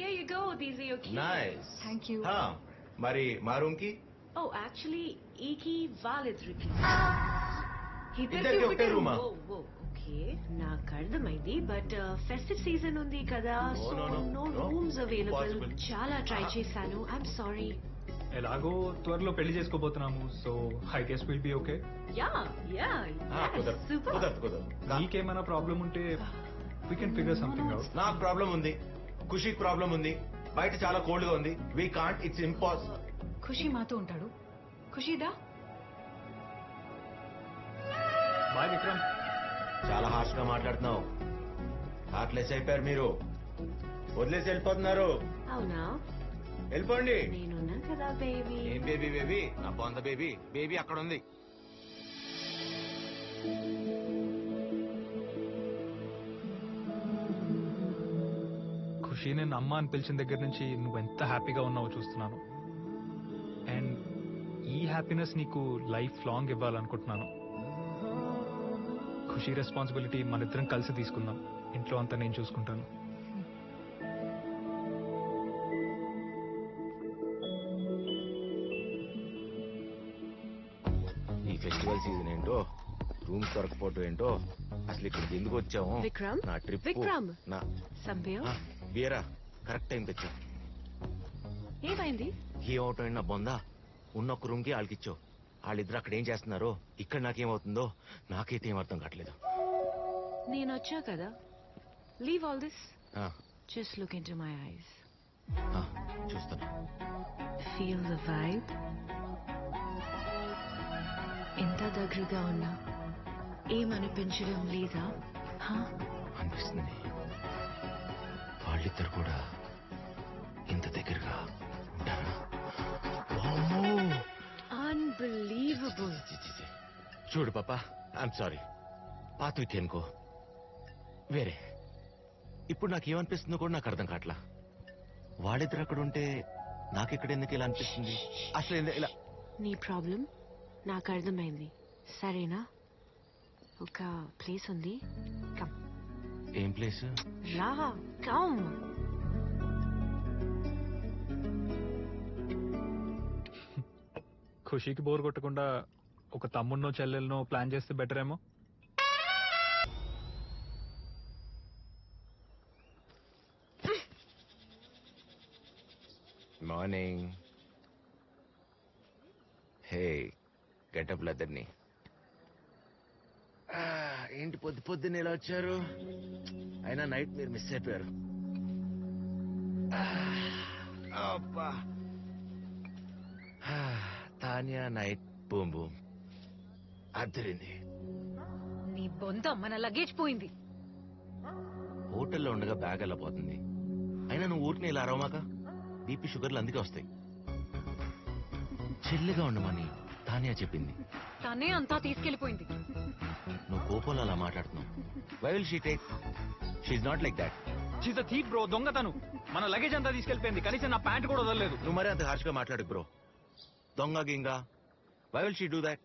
Here you go. These are your keys. Nice thank you. మరి మా రూమ్ కి Oh, actually, ఈ key వాళ్ళిద్దరికి. ఇద్దరికి ఒకటే రూమా? ఓకే నాకు అర్థమైంది బట్ ఫెస్టివ్ సీజన్ ఉంది కదా సో నో రూమ్స్ అవైలబుల్ చాలా ట్రై చేశాను ఐఎమ్ సారీ ఎలాగో త్వరలో పెళ్లి చేసుకోబోతున్నాము so I guess will be okay. Ya ya super. నీకేమైనా ప్రాబ్లం ఉంటే we can figure something out. నాకు ప్రాబ్లం ఉంది, ఖుషీకి ప్రాబ్లం ఉంది, బయట చాలా కోల్డ్ గా ఉంది. We can't, it's impossible. Khushi మాతో ఉంటాడు. ఖుషిదా బాయ్ విక్రమ్. చాలా హార్ష్ గా మాట్లాడుతున్నావు. హార్ట్లెస్ అయిపోయారు మీరు. వదిలేసి వెళ్ళిపోతున్నారు. అవునా వెళ్ళిపోండి. నేనున్నా కదా బేబీ. ఏం బేబీ బేబీ? నా బొంద బేబీ. బేబీ అక్కడ ఉంది. ఖుషి నేను అమ్మ అని పిలిచిన దగ్గర నుంచి నువ్వు ఎంత హ్యాపీగా ఉన్నావో చూస్తున్నాను. అండ్ ఈ హ్యాపీనెస్ నీకు లైఫ్ లాంగ్ ఇవ్వాలనుకుంటున్నాను. ఖుషి రెస్పాన్సిబిలిటీ మన ఇద్దరం కలిసి తీసుకుందాం. ఇంట్లో అంతా నేను చూసుకుంటాను. ఈ ఫెస్టివల్ సీజన్ ఏంటో, రూమ్స్ దొరకపోవటం ఏంటో, అసలు ఇక్కడికి ఎందుకు వచ్చాము? విక్రమ్ నా ట్రిప్ విక్రమ్ నా సంభయం బీరా కరెక్ట్ టైం తెచ్చా. ఏమైంది? ఏమవుతాయి నా బొందా? ఉన్న ఒక రూమ్ కి వాళ్ళకిచ్చావు. వాళ్ళిద్దరు అక్కడ ఏం చేస్తున్నారో, ఇక్కడ నాకేమవుతుందో నాకైతే ఏం అర్థం కావట్లేదు. నేను వచ్చా కదా. Leave all this. ఆ, just look into my eyes. చూస్తాను. Feel the vibe. ఎంత దగ్గరగా ఉన్నా ఏమనిపించడం లేదా? అనిపిస్తుంది. వాళ్ళిద్దరు కూడా ఇంత దగ్గరగా ఉంటారా? అన్బిలీవబుల్. చూడు పాపా, ఐఎమ్ సారీ. పాత వ్యక్తి అనుకో, వేరే. ఇప్పుడు నాకేమనిపిస్తుందో కూడా నాకు అర్థం కావట్లా. వాళ్ళిద్దరు అక్కడ ఉంటే నాకెక్కడ ఎందుకు ఇలా అనిపిస్తుంది? అసలు ఇలా నీ ప్రాబ్లం నాకు అర్థమైంది. సరేనా? ఒక ప్లేస్ ఉంది. కమ్. ఏం ప్లేస్? రా కమ్. ఖుషికి బోర్ కొట్టకుండా ఒక తమ్ముడినో చెల్లెలనో ప్లాన్ చేస్తే బెటర్ ఏమో. మార్నింగ్. హే, గెటప్ లద్దర్ని. ఏంటి పొద్దున్నే ఇలా వచ్చారు? అయినా నైట్ మీరు మిస్ అయిపోయారు. అబ్బా, తానియా నైట్ బూమ్ బూమ్ అద్దరింది. నీ బొంద మన లగేజ్ పోయింది. హోటల్లో ఉండగా బ్యాగ్ ఎలా పోతుంది? అయినా నువ్వు ఊరికి ఇలా అరవమాక. బీపీ షుగర్లు అందుకే వస్తాయి. చెల్లిగా ఉండమని తానియా చెప్పింది. తనే అంతా తీసుకెళ్లిపోయింది. నువ్వు కోపంలో అలా మాట్లాడుతున్నావు. Why will she take? She's not like that. She's a thief bro. దొంగతను. మన లగేజ్ అంతా తీసుకెళ్లిపోయింది. కనీసం నా ప్యాంట్ కూడా వదలలేదు. నువ్వు మరీ అంత హార్ష్గా మాట్లాడు బ్రో. దొంగ గింగా. Why will she do that?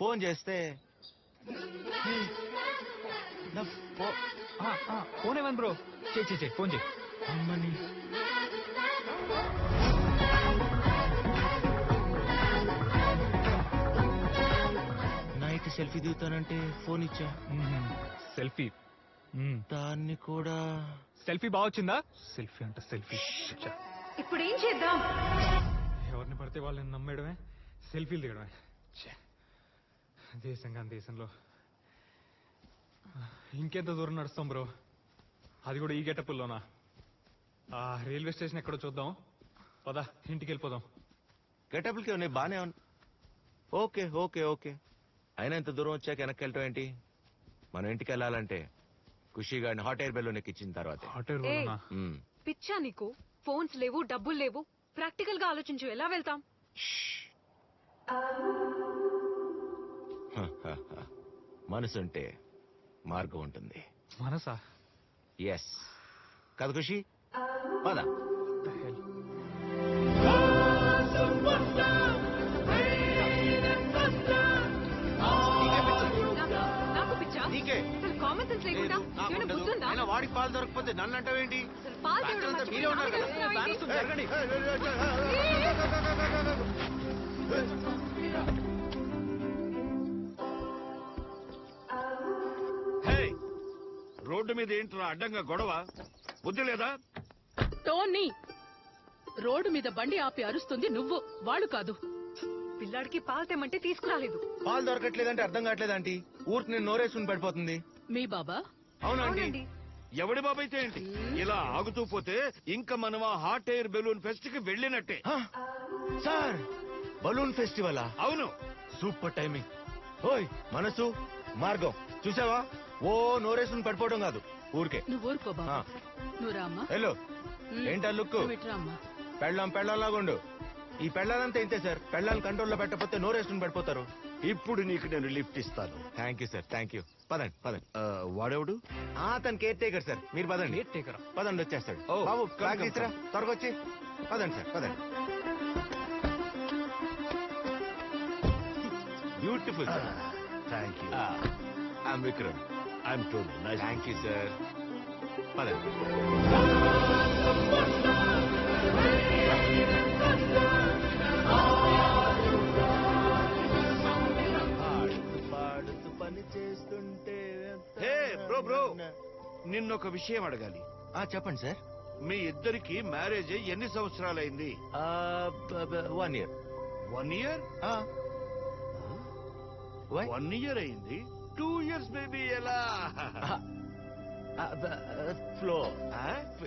Phone చేస్తే ఫోన్ ఏమని బ్రో? చేయి ఫోన్ చేయి. అమ్మని నైట్ సెల్ఫీ దిగుతానంటే ఫోన్ ఇచ్చా. సెల్ఫీ. దాన్ని కూడా సెల్ఫీ బాగా వచ్చిందా? సెల్ఫీ అంట సెల్ఫీ. ఇప్పుడు ఏం చేద్దాం? ఎవరిని పడితే వాళ్ళని నమ్మేయడమే, సెల్ఫీలు దిగడమే. దేశంలో ఇంకెంత దూరం నడుస్తాం బ్రో? అది కూడా ఈ గెటప్పుల్లోనా? ఆ రైల్వే స్టేషన్ ఎక్కడో చూద్దాం. పదా, ఇంటికి వెళ్ళిపోదాం. గెటప్లకి ఉన్నాయి బానే ఉన్నా. Okay okay okay. అయినా ఇంత దూరం వచ్చాక వెనక్కి వెళ్ళటం ఏంటి? మనం ఇంటికి వెళ్ళాలంటే ఖుషి గారిని హాట్ ఎయిర్ బెలూన్ ఎక్కించిన తర్వాత. పిచ్చా నీకు? ఫోన్స్ లేవు, డబ్బులు లేవు. ప్రాక్టికల్ గా ఆలోచించు. ఎలా వెళ్తాం? మనసుంటే మార్గం ఉంటుంది. మనసా? ఎస్ కాదు ఖుషి? పద. నాకు పిచ్చా? నీకే కామన్ సెన్స్ లేకుండా ఏమైనా బుద్ధుందా? వాడికి పాలు దొరకపోతే నన్ను అంటావేంటి? పాలు తేవడం మర్చిపోయి జరగండి. రోడ్డు మీద ఏంట్రా అడ్డంగా గొడవ? బుద్ధి లేదా? టోనీ, రోడ్డు మీద బండి ఆపి అరుస్తుంది నువ్వు, వాళ్ళు కాదు. పిల్లాడికి పాలు తెమ్మంటే తీసుకురాలేదు. పాలు దొరకట్లేదంటే అర్థం కావట్లేదు ఆంటీ. ఊరికి నేను నోరేసుకుని పడిపోతుంది. మీ బాబా? అవునండి. ఎవడి బాబైతే ఏంటి? ఇలా ఆగుతూ పోతే ఇంకా మనం ఆ హాట్ ఎయిర్ బెలూన్ ఫెస్ట్ కి వెళ్ళినట్టే. Sir, balloon festival? అవును. Super timing. ఓయ్ మనసు, మార్గం చూసావా? ఓ నోరేసుకుని పడిపోవడం కాదు, ఊరికే. నువ్వు ఊరుకో బాబా. నువ్వు రామ్మా. హలో, ఏంటా లుక్? పెళ్ళంలాగుండు. ఈ పెళ్ళాలంతా ఇంతే సార్. పెళ్ళాలను కంట్రోల్లో పెట్టకపోతే నోరేసుకుని పడిపోతారు. ఇప్పుడు నీకు నేను లిఫ్ట్ ఇస్తాను. Thank you sir, thank you. పదండి పదండి. వాడెవడు? అతను కేర్ టేకర్ సార్. మీరు పదండి. పదండి, వచ్చేస్తాడు. బాబు బ్యాగ్ తీసురా, త్వరగా వచ్చి. పదండి సార్, పదండి. Beautiful sir. Thank you. I'm Vikram. I'm Tony. Thank you sir. పదండి. పని చేస్తుంటే బ్రో నిన్నొక విషయం అడగాలి. చెప్పండి సార్. మీ ఇద్దరికి మ్యారేజ్ ఎన్ని సంవత్సరాలైంది? 1 year. 1 year? 1 year అయింది. 2 years బేబీ ఎలా? ఫ్లో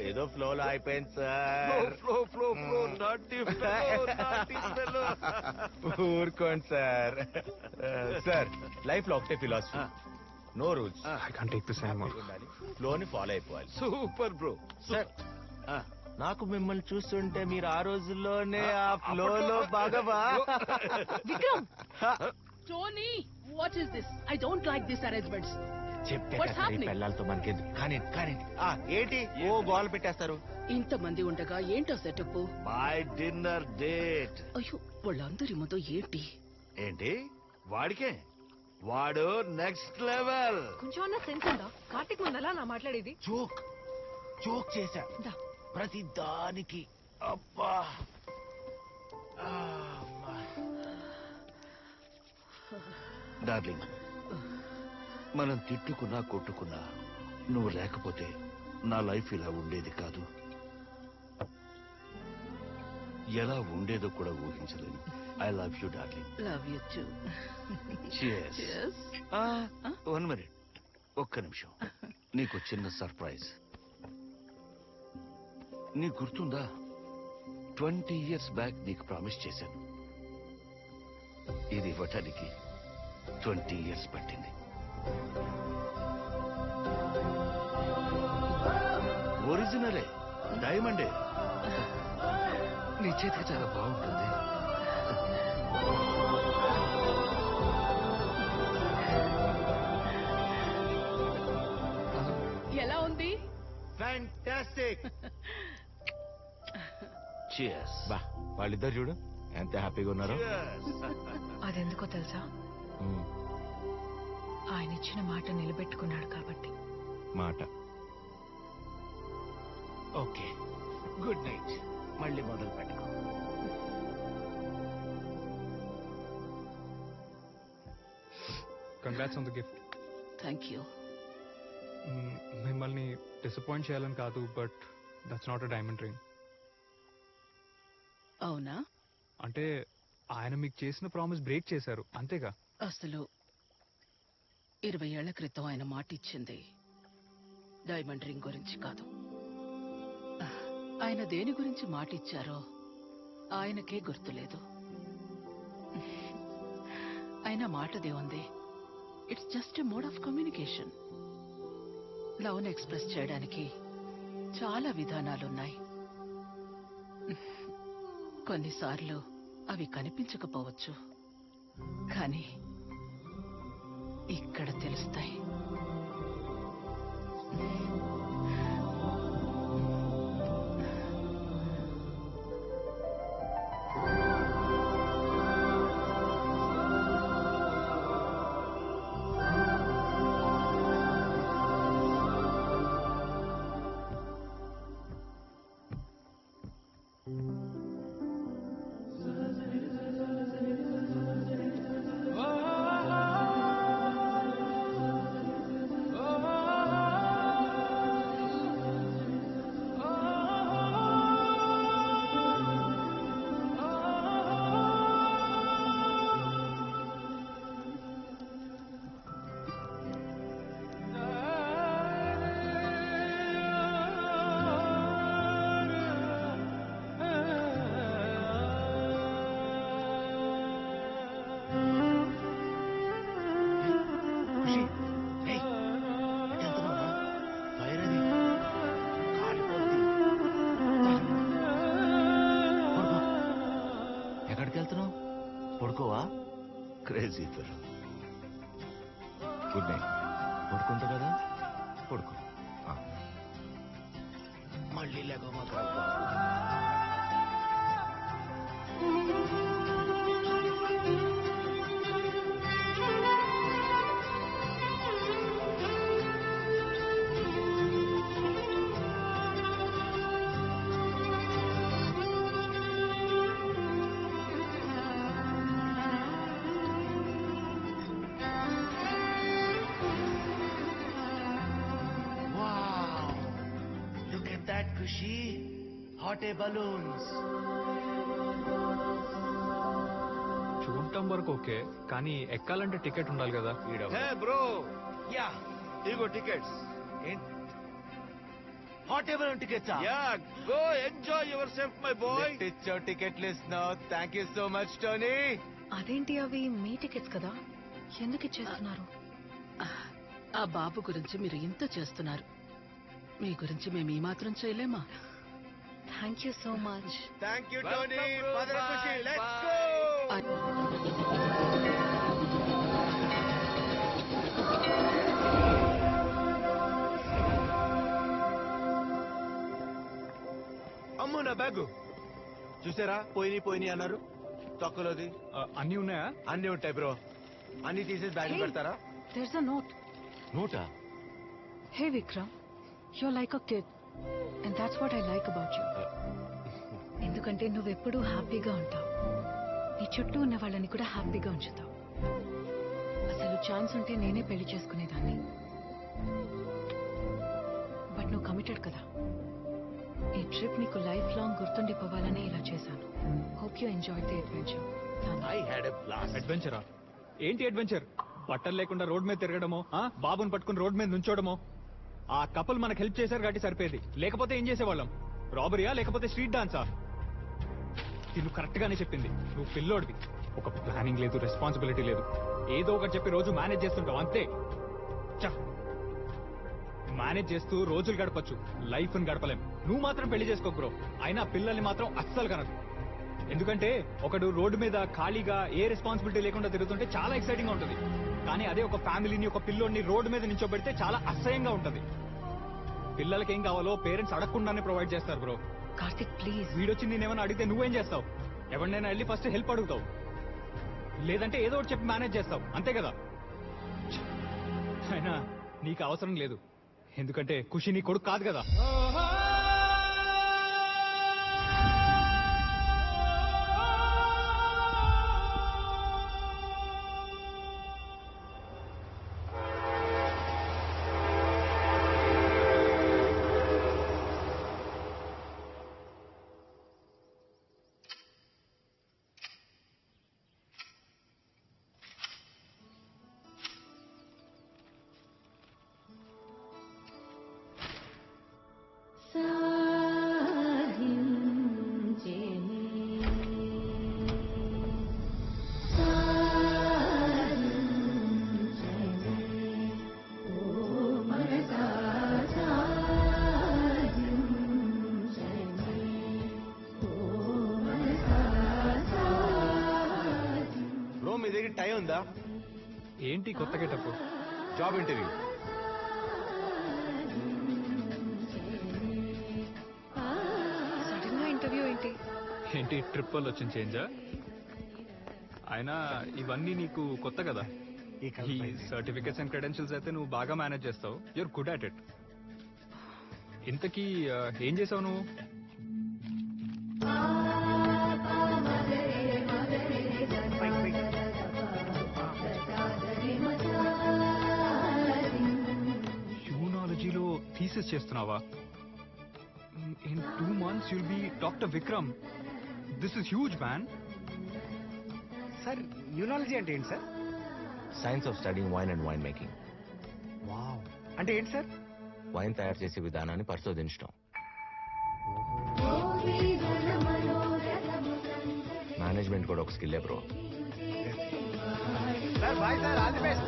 ఏదో ఫ్లోలో అయిపోయింది సార్. ఊరుకోండి సార్. సార్, లైఫ్ లో ఒకటే ఫిలాసఫీ, నో రూల్స్. ఫ్లోని ఫాలో అయిపోవాలి. Super bro. సార్, నాకు మిమ్మల్ని చూస్తుంటే మీరు ఆ రోజుల్లోనే ఆ ఫ్లోలో బాగా. Vikram! Tony, what is this? I don't like this arrangements. చెప్తే పిల్లలతో మనకేందుకు? కానీ కానీ ఏంటి ఓ గోల్ పెట్టేస్తారు? ఇంతమంది ఉండగా ఏంటో సెటప్? My dinner date. అయ్యో, వాళ్ళందరి ముందు ఏంటి? ఏంటి వాడికే? వాడు నెక్స్ట్ లెవెల్. కొంచెం అన్న సెన్స్ ఉందా? కార్తీక్ ముందలా నా మాట్లాడేది. జోక్ చేశా ప్రతి దానికి. అబ్బా, డార్లింగ్, మనం తిట్టుకున్నా కొట్టుకున్నా నువ్వు లేకపోతే నా లైఫ్ ఇలా ఉండేది కాదు. ఎలా ఉండేదో కూడా ఊహించలేను. I love you darling. Love you too. Cheers. 1 minute. ఒక్క నిమిషం. నీకు చిన్న సర్ప్రైజ్. నీకు గుర్తుందా? 20 years బ్యాక్ నీకు ప్రామిస్ చేశాను. ఇది ఇవ్వటానికి 20 years పట్టింది. ఒరిజినలే, డైమండే. నీ చేతికి చాలా బాగుంటుంది. ఎలా ఉంది? ఫ్యాంటాస్టిక్. Cheers. బా, వాళ్ళిద్దరు చూడు ఎంత హ్యాపీగా ఉన్నారో. అదెందుకో తెలుసా? ఆయన ఇచ్చిన మాట నిలబెట్టుకున్నాడు కాబట్టి. మాట. Okay, good night. మళ్ళీ మొదలు పెట్టుకో. Congrats on the gift. Thank you. మిమ్మల్ని డిసప్పాయింట్ చేయాలని కాదు, but that's not a diamond ring. అవునా? అంటే ఆయన మీకు చేసిన ప్రామిస్ బ్రేక్ చేశారు, అంతేగా? అసలు 20 ఏళ్ల క్రితం ఆయన మాట ఇచ్చింది డైమండ్ రింగ్ గురించి కాదు. ఆయన దేని గురించి మాట ఇచ్చారో ఆయనకే గుర్తులేదు. ఆయన మాటదే ఉంది. It's just a mode of communication. లవ్ను ఎక్స్ప్రెస్ చేయడానికి చాలా విధానాలున్నాయి. కొన్నిసార్లు అవి కనిపించకపోవచ్చు, కానీ ఇక్కడ తెలుస్తాయి. ఎక్కడికి వెళ్తున్నావు? పడుకోవా? Crazy fellow. Good night. పడుకుంటా కదా, పడుకో. మళ్ళీ లేక మాత్రం ఖుషి. హాట్ ఎయిర్ బలూన్స్ చూడటం వరకు ఓకే, కానీ ఎక్కాలంటే టికెట్ ఉండాలి కదా. బ్రో, యా ఇగో tickets. Hot air balloon tickets. Yeah, go enjoy yourself my boy. It's ticket list now. Thank you so much Tony. అదేంటి, అవి మీ టికెట్స్ కదా, ఎందుకు ఇచ్చేస్తున్నారు? ఆ బాబు గురించి మీరు ఇంత చేస్తున్నారు, మీ గురించి మేము ఈ మాత్రం చేయలేమా? Thank you so much. Thank you Tony. Mother Khushi, let's go. అమ్మో నా బ్యాగు చూసారా? పోయిని అన్నారు. తొక్కలోది అన్ని ఉన్నాయా? అన్ని ఉంటాయి బ్రో. అన్ని తీసేసి బ్యాగ్ పెడతారా? There's a note. NOTA? Hey Vikram, you're like a kid. And that's what I like about you. ఎందుకంటే నువ్వెప్పుడూ హ్యాపీగా ఉంటావు, నీ చుట్టూ ఉన్న వాళ్ళని కూడా హ్యాపీగా ఉంచుతావు. అసలు ఛాన్స్ ఉంటే నేనే పెళ్లి చేసుకునేదాన్ని, బట్ నువ్వు కమిటెడ్ కదా. ఈ ట్రిప్ నీకు లైఫ్ లాంగ్ గుర్తుండిపోవాలనే ఇలా చేశాను. Hope you enjoy the adventure. I had a blast. అడ్వెంచరా? ఏంటి అడ్వెంచర్? బట్టలు లేకుండా రోడ్ మీద తిరగడమో, బాబుని పట్టుకుని రోడ్ మీద నుంచోడమో. ఆ కపుల్ మనకు హెల్ప్ చేశారు కాబట్టి సరిపోయేది, లేకపోతే ఏం చేసేవాళ్ళం? రాబరీయా లేకపోతే స్ట్రీట్ డాన్సా? నువ్వు కరెక్ట్ గానే చెప్పింది. నువ్వు పిల్లోడివి, ఒక ప్లానింగ్ లేదు, రెస్పాన్సిబిలిటీ లేదు. ఏదో ఒకటి చెప్పి రోజు మేనేజ్ చేస్తుంటావు అంతే. మేనేజ్ చేస్తూ రోజులు గడపచ్చు, లైఫ్ ని గడపలేం. నువ్వు మాత్రం పెళ్లి చేసుకో బ్రో. అయినా పిల్లల్ని మాత్రం అస్సలు కనదు. ఎందుకంటే ఒకడు రోడ్డు మీద ఖాళీగా ఏ రెస్పాన్సిబిలిటీ లేకుండా తిరుగుతుంటే చాలా ఎక్సైటింగ్ గా ఉంటుంది, కానీ అదే ఒక ఫ్యామిలీని, ఒక పిల్లోడిని రోడ్డు మీద నించోబెడితే చాలా అసహ్యంగా ఉంటుంది. పిల్లలకి ఏం కావాలో పేరెంట్స్ అడగకుండానే ప్రొవైడ్ చేస్తారు బ్రో. కార్తిక్ ప్లీజ్. వీడొచ్చి నేనేమన్నా అడిగితే నువ్వేం చేస్తావు? ఎవరినైనా వెళ్ళి ఫస్ట్ హెల్ప్ అడుగుతావు, లేదంటే ఏదో ఒకటి చెప్పి మేనేజ్ చేస్తావు, అంతే కదా. అయినా నీకు అవసరం లేదు, ఎందుకంటే ఖుషి నీ కొడుకు కాదు కదా. టైం ఉందా? ఏంటి కొత్త గెటప్? Job interview. సడన్ గా ఇంటర్వ్యూ ఏంటి? ఏంటి ట్రిప్ వల్ల వచ్చిన చేంజా? అయినా ఇవన్నీ నీకు కొత్త కదా. ఈ సర్టిఫికెట్స్ అండ్ క్రెడెన్షియల్స్ అయితే నువ్వు బాగా మేనేజ్ చేస్తావు. You're good at it. ఇంతకీ ఏం చేసావు నువ్వు? అనాలిసిస్ చేస్తున్నావా? In 2 months you'll be Dr. Vikram. This is huge, man. Sir oenology అంటే ఏంటి సార్? Science of studying wine and wine making. Wow, అంటే ఏంటి సార్? వైన్ తయారు చేసే విధానాన్ని పరిశోధించడం. మేనేజ్మెంట్ కూడా ఒక స్కిల్లే bro. Sir bye sir, all the best.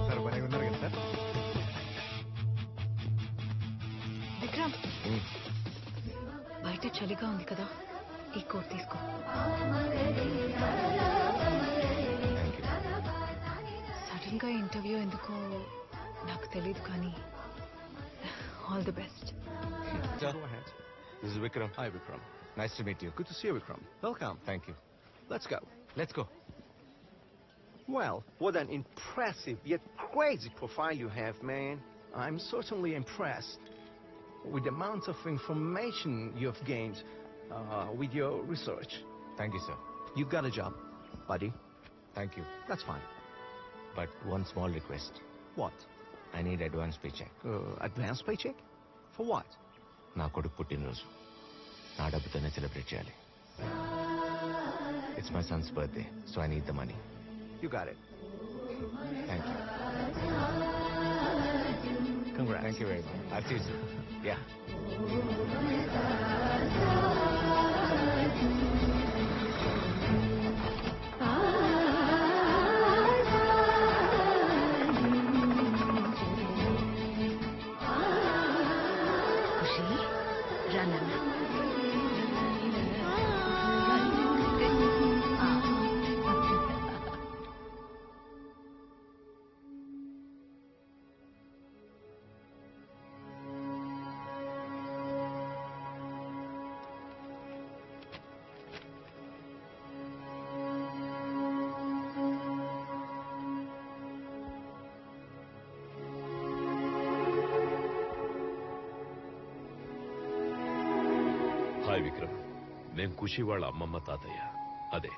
Sir బాగా ఉన్నారు కదా సార్? విక్రమ్, బయట చలిగా ఉంది కదా, ఈ కోట్ తీసుకో. సడన్ గా ఇంటర్వ్యూ ఎందుకో నాకు తెలియదు, కానీ all the best. Go ahead. This is Vikram. Hi, Vikram. Nice to meet you. Good to see you, Vikram. Welcome. Thank you. Let's go. Let's go. Well, what an impressive yet crazy profile you have, man. I'm certainly impressed with the amount of information you've gained with your research. Thank you, sir. You've got a job, buddy. Thank you. That's fine. But one small request. What? I need advance paycheck. Advance paycheck? For what? నా కొడుకు పుట్టినరోజు, నా డబ్బుతోనే celebrate చేయాలి. It's my Sons birthday, so I need the money. You got it. Thank you. Congrats. Thank you very much. I'll see you soon. Yeah. Hi Vikram, నేను ఖుషి వాళ్ళ అమ్మమ్మ తాతయ్య, అదే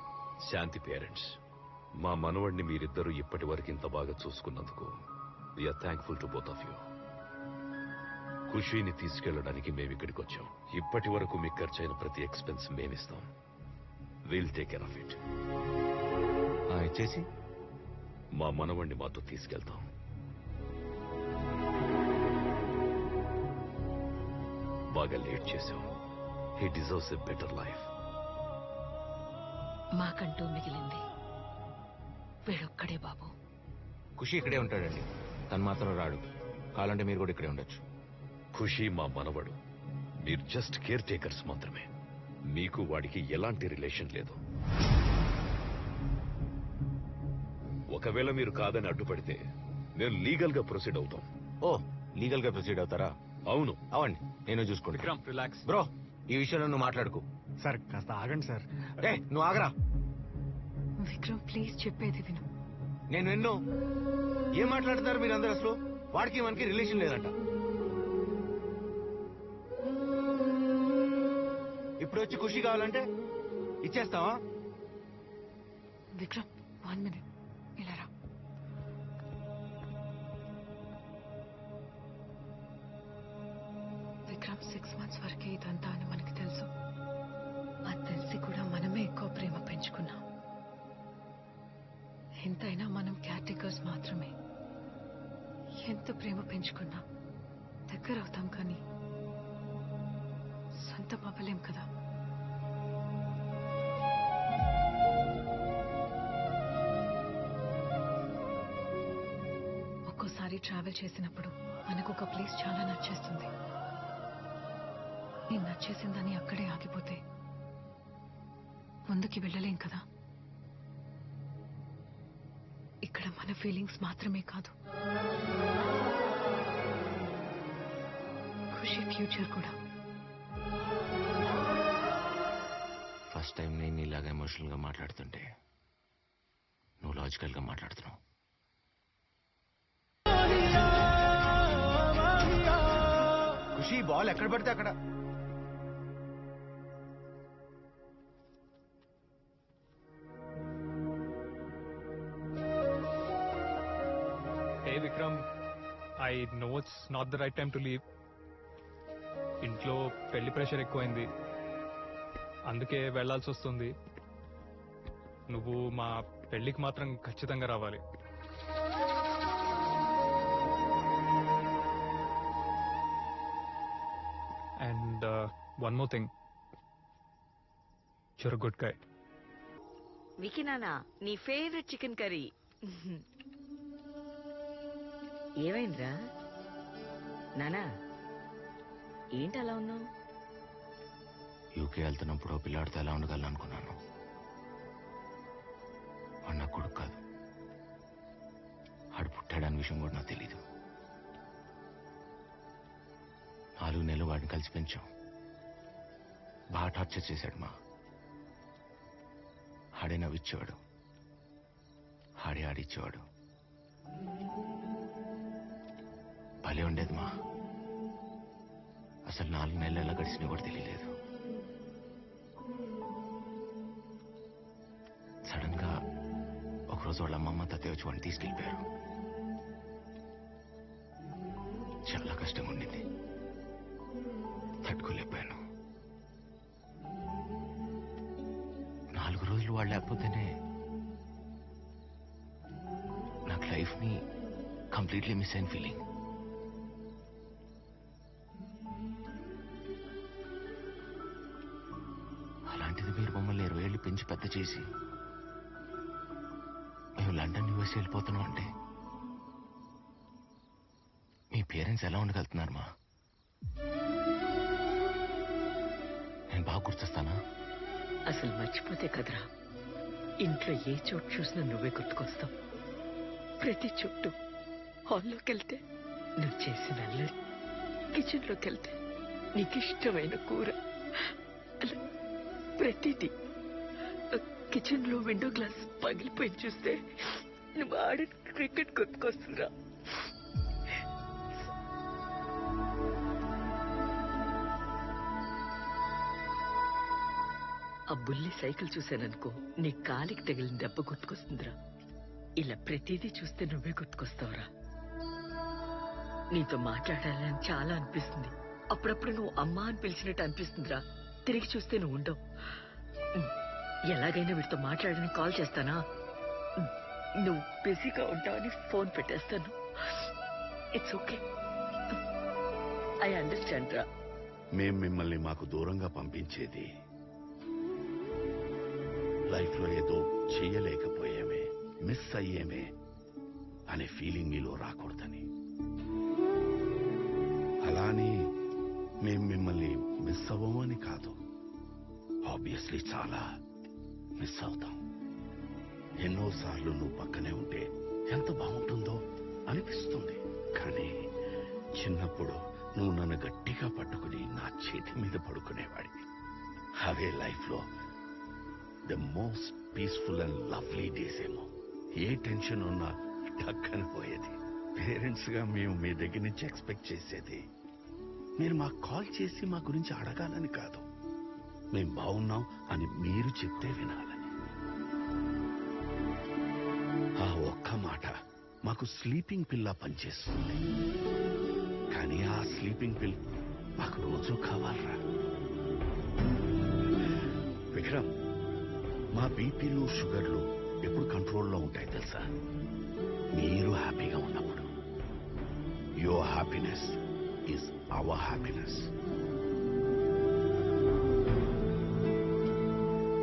శాంతి పేరెంట్స్. మా మనవడిని మీరిద్దరూ ఇప్పటి వరకు ఇంత బాగా చూసుకున్నందుకు we are thankful to both of you. ఖుషీని తీసుకెళ్లడానికి మేము ఇక్కడికి వచ్చాం. ఇప్పటి వరకు మీకు ఖర్చైన ప్రతి ఎక్స్పెన్స్ మేమిస్తాం. Will take care of it. ఇచ్చేసి మా మనవడిని మాతో తీసుకెళ్తాం. బాగా లేట్ చేశాం. He deserves a better life. మాకంటూ మిగిలింది వీడొక్కడే బాబు. ఖుషి ఇక్కడే ఉంటాడండి, తను మాత్రం రాడు. కావాలంటే మీరు కూడా ఇక్కడే ఉండొచ్చు. ఖుషి మా మనవడు, మీరు జస్ట్ కేర్ టేకర్స్ మాత్రమే. మీకు వాడికి ఎలాంటి రిలేషన్ లేదు. ఒకవేళ మీరు కాదని అడ్డుపడితే నేను లీగల్ గా ప్రొసీడ్ అవుతాం. ఓ, లీగల్ గా ప్రొసీడ్ అవుతారా? అవును. అవండి, నేను చూసుకోండి. రిలాక్స్ బ్రో, ఈ విషయంలో నువ్వు మాట్లాడుకో. సార్ కాస్త ఆగండి సార్. నువ్వు ఆగరా. విక్రమ్ ప్లీజ్ చెప్పేది విను. నేను విన్ను. ఏం మాట్లాడుతున్నారు మీరు అందరు? అసలు వాడికి మనకి రిలేషన్ లేదంట. ఇప్పుడు వచ్చి ఖుషి కావాలంటే ఇచ్చేస్తావా? విక్రమ్ 1 minute, ఇలా రా. విక్రమ్ 6 months వరకే ఇదంతా అని మనకి తెలుసు. అది తెలిసి కూడా మనమే ఎక్కువ ప్రేమ పెంచుకున్నాం. ఎంతైనా మనం కేర్ టేకర్స్ మాత్రమే. ఎంత ప్రేమ పెంచుకున్నా దగ్గర అవుతాం, కానీ సొంతం అవ్వలేం కదా. ఒక్కోసారి ట్రావెల్ చేసినప్పుడు మనకు ఒక ప్లేస్ చాలా నచ్చేస్తుంది. ఈ నచ్చేసిందని అక్కడే ఆగిపోతే ముందుకి వెళ్ళలేం కదా. ఇక్కడ మన ఫీలింగ్స్ మాత్రమే కాదు, ఖుషి ఫ్యూచర్ కూడా. ఫస్ట్ టైం నేను ఇలాగా ఎమోషనల్ గా మాట్లాడుతుంటే నువ్వు లాజికల్ గా మాట్లాడుతున్నావు. ఖుషి, బాల్ ఎక్కడ పడితే అక్కడ. Hey Vikram, I know it's not the right time to leave. ఇంట్లో పెళ్లి ప్రెషర్ ఎక్కువైంది, అందుకే వెళ్లాల్సి వస్తుంది. నువ్వు మా పెళ్లికి మాత్రం ఖచ్చితంగా రావాలి. And one more thing, you're good guy. Vicky నానా, నీ ఫేవరెట్ చికెన్ కర్రీ. ఏమైందిరా నానా, ఏంటి అలా ఉన్నావు? యూకే వెళ్తున్నప్పుడు పిల్లాడితో ఎలా ఉండగలను అనుకున్నాను. వాడు నా కొడుకు కాదు, ఆడు పుట్టాడని విషయం కూడా నాకు తెలీదు. 4 నెలలు వాడిని కలిసి పెంచాం. బాగా టార్చర్ చేశాడు మా. ఆడే నవ్విచ్చేవాడు, ఆడే ఆడిచ్చేవాడు. భలే ఉండేది మా. అసలు 4 నెలలు ఎలా గడిచినా కూడా తెలియలేదు. సడన్ గా ఒకరోజు వాళ్ళ అమ్మమ్మ తాతయ్య వచ్చి వాడిని తీసుకెళ్ళిపోయారు. చాలా కష్టంగా ఉండింది, తట్టుకోలేకపోయాను. 4 రోజులు వాళ్ళు లేకపోతేనే నాకు లైఫ్ ని కంప్లీట్లీ మిస్ అయిన ఫీలింగ్. అలాంటిది మీరు మమ్మల్ని 20 ఏళ్ళు పెంచి పెద్ద చేసి మేము లండన్ యూఎస్ వెళ్ళిపోతున్నాం అంటే మీ పేరెంట్స్ ఎలా ఉండగలుగుతున్నారు మా? నేను బాగా గుర్తొస్తానా? అసలు మర్చిపోతే కదరా, ఇంట్లో ఏ చోటు చూసినా నువ్వే గుర్తుకొస్తావు. ప్రతి చోటు. హాల్లోకి వెళ్తే నువ్వు చేసిన అల్లరి, కిచెన్లోకి వెళ్తే నీకు ఇష్టమైన కూర, అలా ప్రతిదీ. కిచెన్లో విండో గ్లాస్ పగిలిపోయి చూస్తే నువ్వు ఆడిన క్రికెట్ గుర్తుకొస్తుందిరా. ఆ బుల్లి సైకిల్ చూశాననుకో, నీ కాలికి తగిలిన దెబ్బ గుర్తుకొస్తుందిరా. ఇలా ప్రతిదీ చూస్తే నువ్వే గుర్తుకొస్తావురా. నీతో మాట్లాడాలని చాలా అనిపిస్తుంది. అప్పుడప్పుడు నువ్వు అమ్మా అని పిలిచినట్టు అనిపిస్తుందిరా. తిరిగి చూస్తే నువ్వు ఉండవు. ఎలాగైనా వీటితో మాట్లాడని కాల్ చేస్తానా? నువ్వు బిజీగా ఉంటావని ఫోన్ పెట్టేస్తాను. ఇట్స్ ఓకే, ఐ అండర్స్టాండ్ రా. మేం మిమ్మల్ని మాకు దూరంగా పంపించేది లైఫ్ లో ఏదో చెయ్యలేకపోయామే, మిస్ అయ్యేమే అనే ఫీలింగ్ మీలో రాకూడదని. అలాని మేం మిమ్మల్ని మిస్ అవ్వమని కాదు, ఆబ్వియస్లీ చాలా మిస్ అవుతాం. ఎన్నోసార్లు నువ్వు పక్కనే ఉంటే ఎంత బాగుంటుందో అనిపిస్తుంది. కానీ చిన్నప్పుడు నువ్వు నన్ను గట్టిగా పట్టుకుని నా చేతి మీద పడుకునేవాడివి. అవే లైఫ్ లో the most peaceful and lovely days ఏమో. ఏ టెన్షన్ ఉన్నా టక్కన పోయేది. పేరెంట్స్ గా మేము మీ దగ్గర నుంచి ఎక్స్పెక్ట్ చేసేది మీరు మాకు కాల్ చేసి మా గురించి అడగాలని కాదు, మేం బాగున్నాం అని మీరు చెప్తే వినాలని. ఆ ఒక్క మాట మాకు స్లీపింగ్ పిల్ల పనిచేస్తుంది. కానీ ఆ స్లీపింగ్ పిల్ మాకు రోజు కావాలరా. విక్రమ్, మా బీపీలు షుగర్లు ఎప్పుడు కంట్రోల్లో ఉంటాయి తెలుసా? మీరు హ్యాపీగా ఉన్నప్పుడు. Your happiness is our happiness.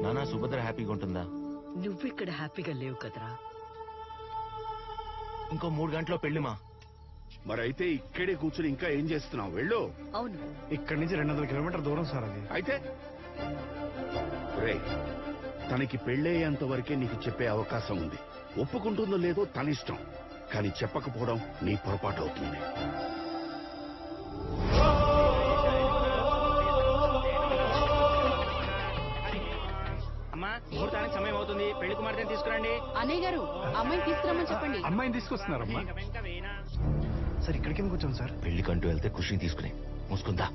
నానా, సుభద్ర హ్యాపీగా ఉంటుందా? నువ్వు ఇక్కడ హ్యాపీగా లేవు కదరా. ఇంకో 3 గంటల్లో పెళ్లిమా. మరైతే ఇక్కడే కూర్చుని ఇంకా ఏం చేస్తున్నావు? వెళ్ళు. అవును, ఇక్కడి నుంచి 200 కిలోమీటర్ దూరం సార్ అది. అయితే రే, తనకి పెళ్ళయ్యేంత వరకే నీకు చెప్పే అవకాశం ఉంది. ఒప్పుకుంటుందో లేదో తన ఇష్టం, కానీ చెప్పకపోవడం నీ పొరపాటు అవుతుంది. అమ్మా, ముహూర్తానికి సమయం అవుతుంది. పెళ్లి కుమార్తెని తీసుకురండి. అన్నయ్య గారు, అమ్మాయిని తీసుకురమ్మని చెప్పండి. అమ్మాయిని తీసుకొస్తున్నారమ్మా. సార్ ఇక్కడికి ఎందుకు వచ్చాం సార్? పెళ్లికంటూ వెళ్తే ఖుషిని తీసుకుని మూసుకుందా.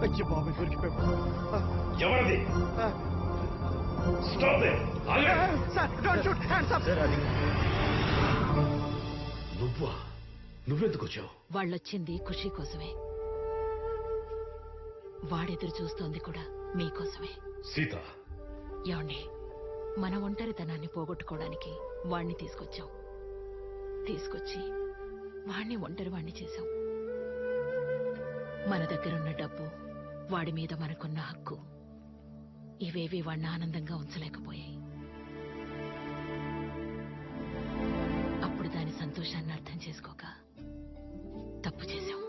అయ్యో బాబాయ్ దొరికిపోయాడు. ఎవరిది stop they sir don't shoot hands up. నువ్వెందుకు వచ్చావు? వాళ్ళొచ్చింది ఖుషి కోసమే, వాడెదురు చూస్తోంది కూడా మీకోసమే. సీత, ఏమండి, మన ఒంటరితనాన్ని పోగొట్టుకోవడానికి వాణ్ణి తీసుకొచ్చాం. తీసుకొచ్చి వాణ్ణి ఒంటరి వాణ్ణి చేశాం. మన దగ్గరున్న డబ్బు, వాడి మీద మనకున్న హక్కు, ఇవేవి వాణ్ణి ఆనందంగా ఉంచలేకపోయాయి. అప్పుడు దాని సంతోషాన్ని అర్థం చేసుకోక తప్పు చేశాం.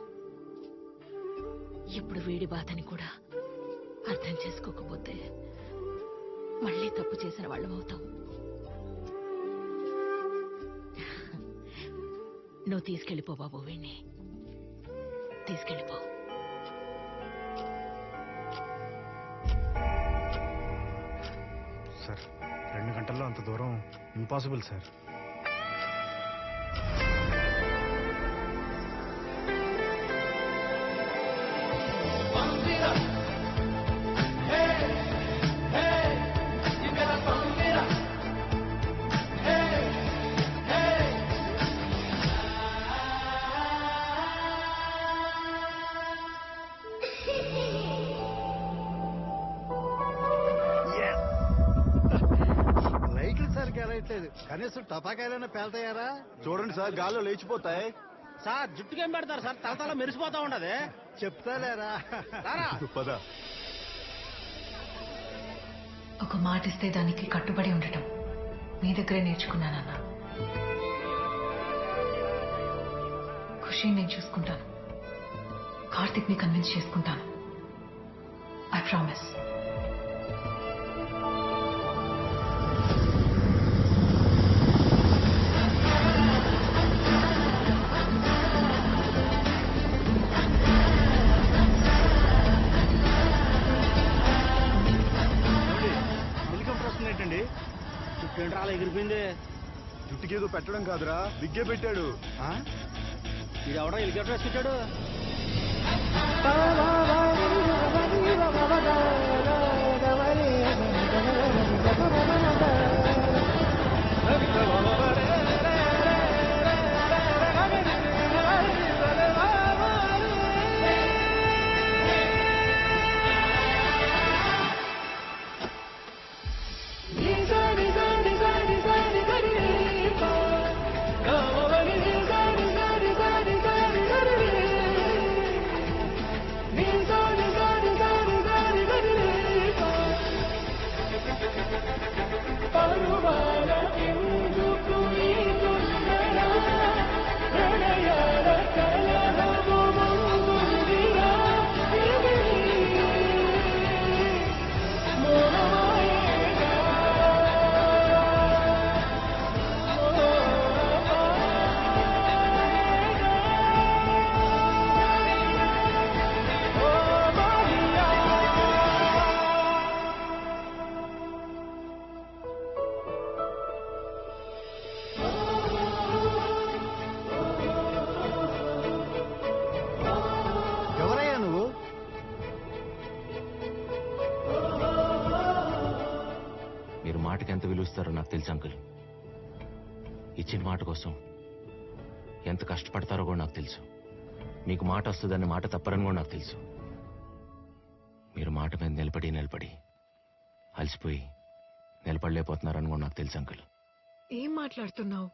ఇప్పుడు వీడి బాధని కూడా అర్థం చేసుకోకపోతే మళ్ళీ తప్పు చేసిన వాళ్ళం అవుతాం. నువ్వు తీసుకెళ్ళిపో బాబు, వీణ్ణి తీసుకెళ్ళిపో. సార్ 2 గంటల్లో అంత దూరం ఇంపాసిబుల్ సార్. లైట్లు సరిగ్గా రాయట్లేదు, కనీసం టపాకాయలైనా పేల్తాయారా? చూడండి సార్, గాల్లో లేచిపోతాయి. సార్ జుట్టుకేం పెడతారు సార్, తలతల మెరిసిపోతా ఉండదు. చెప్తాలేరా? పద. ఒక మాట ఇస్తే దానికి కట్టుబడి ఉండటం మీ దగ్గరే నేర్చుకున్నానన్నా. ఖుషి నేను చూసుకుంటాను, కార్తిక్ ని కన్విన్స్ చేసుకుంటాను. I promise. ఏంటండి చుట్టూ అలా ఎగిరిపోయింది? జుట్టుకేదో పెట్టడం కాదురా, విగ్గే పెట్టాడు. ఇది ఎవడో హెలికాప్టర్ వేసుకొచ్చాడు. మాటకి ఎంత విలువిస్తారో నాకు తెలుసు అంకుల్. ఇచ్చిన మాట కోసం ఎంత కష్టపడతారో కూడా నాకు తెలుసు. మీకు మాట వస్తుందని మాట తప్పరని కూడా నాకు తెలుసు. మీరు మాట మీద నిలబడి అలసిపోయి నిలబడలేకపోతున్నారని కూడా నాకు తెలుసు అంకుల్. ఏం మాట్లాడుతున్నావు?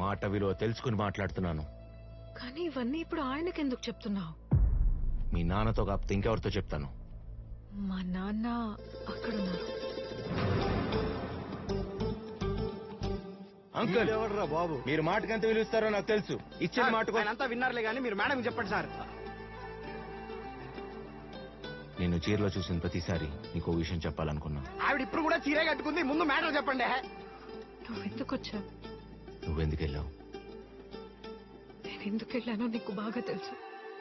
మాట విలువ తెలుసుకుని మాట్లాడుతున్నాను. కానీ ఇవన్నీ ఇప్పుడు ఆయనకెందుకు చెప్తున్నావు? మీ నాన్నతో కాకపోతే ఇంకెవరితో చెప్తాను? మా నాన్న అక్కడున్నారు. అంకుల్ ఎవడరా బాబు, మీరు మాటకి ఎంత విలువిస్తారో నాకు తెలుసు. ఇచ్చిన మాట అంతా విన్నారులే కానీ మీరు మేడం చెప్పండి సార్. నేను చీరలో చూసిన ప్రతిసారి నీకు ఓ విషయం చెప్పాలనుకున్నా. ఆవిడ ఇప్పుడు కూడా చీరే కట్టుకుంది, ముందు మ్యాటర్ చెప్పండి. నువ్వెందుకు వచ్చావు? నువ్వెందుకు వెళ్ళావు? నేను ఎందుకు వెళ్ళానో నీకు బాగా తెలుసు.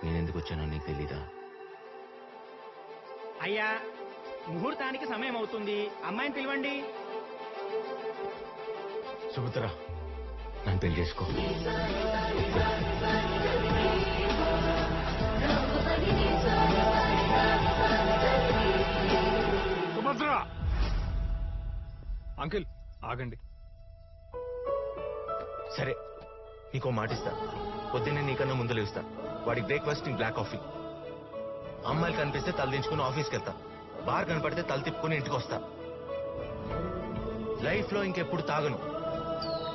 నేనెందుకు వచ్చానో నీకు తెలీదా? అయ్యా, ముహూర్తానికి సమయం అవుతుంది, అమ్మాయిని పిలవండి. సుభద్ర, నన్ను పెళ్లి చేసుకో. ఆగండి. సరే నీకో మాట ఇస్తా, పొద్దున్నే నీకన్నా ముందు లేస్తా. వాడికి బ్రేక్ఫాస్ట్ ఇంక బ్లాక్ కాఫీ. అమ్మాయిలు కనిపిస్తే తల దించుకుని ఆఫీస్కి వెళ్తా. బార్ కనపడితే తల తిప్పుకుని ఇంటికి వస్తా. లైఫ్ లో ఇంకెప్పుడు తాగను.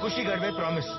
ఖుషి గడిపే ప్రామిస్.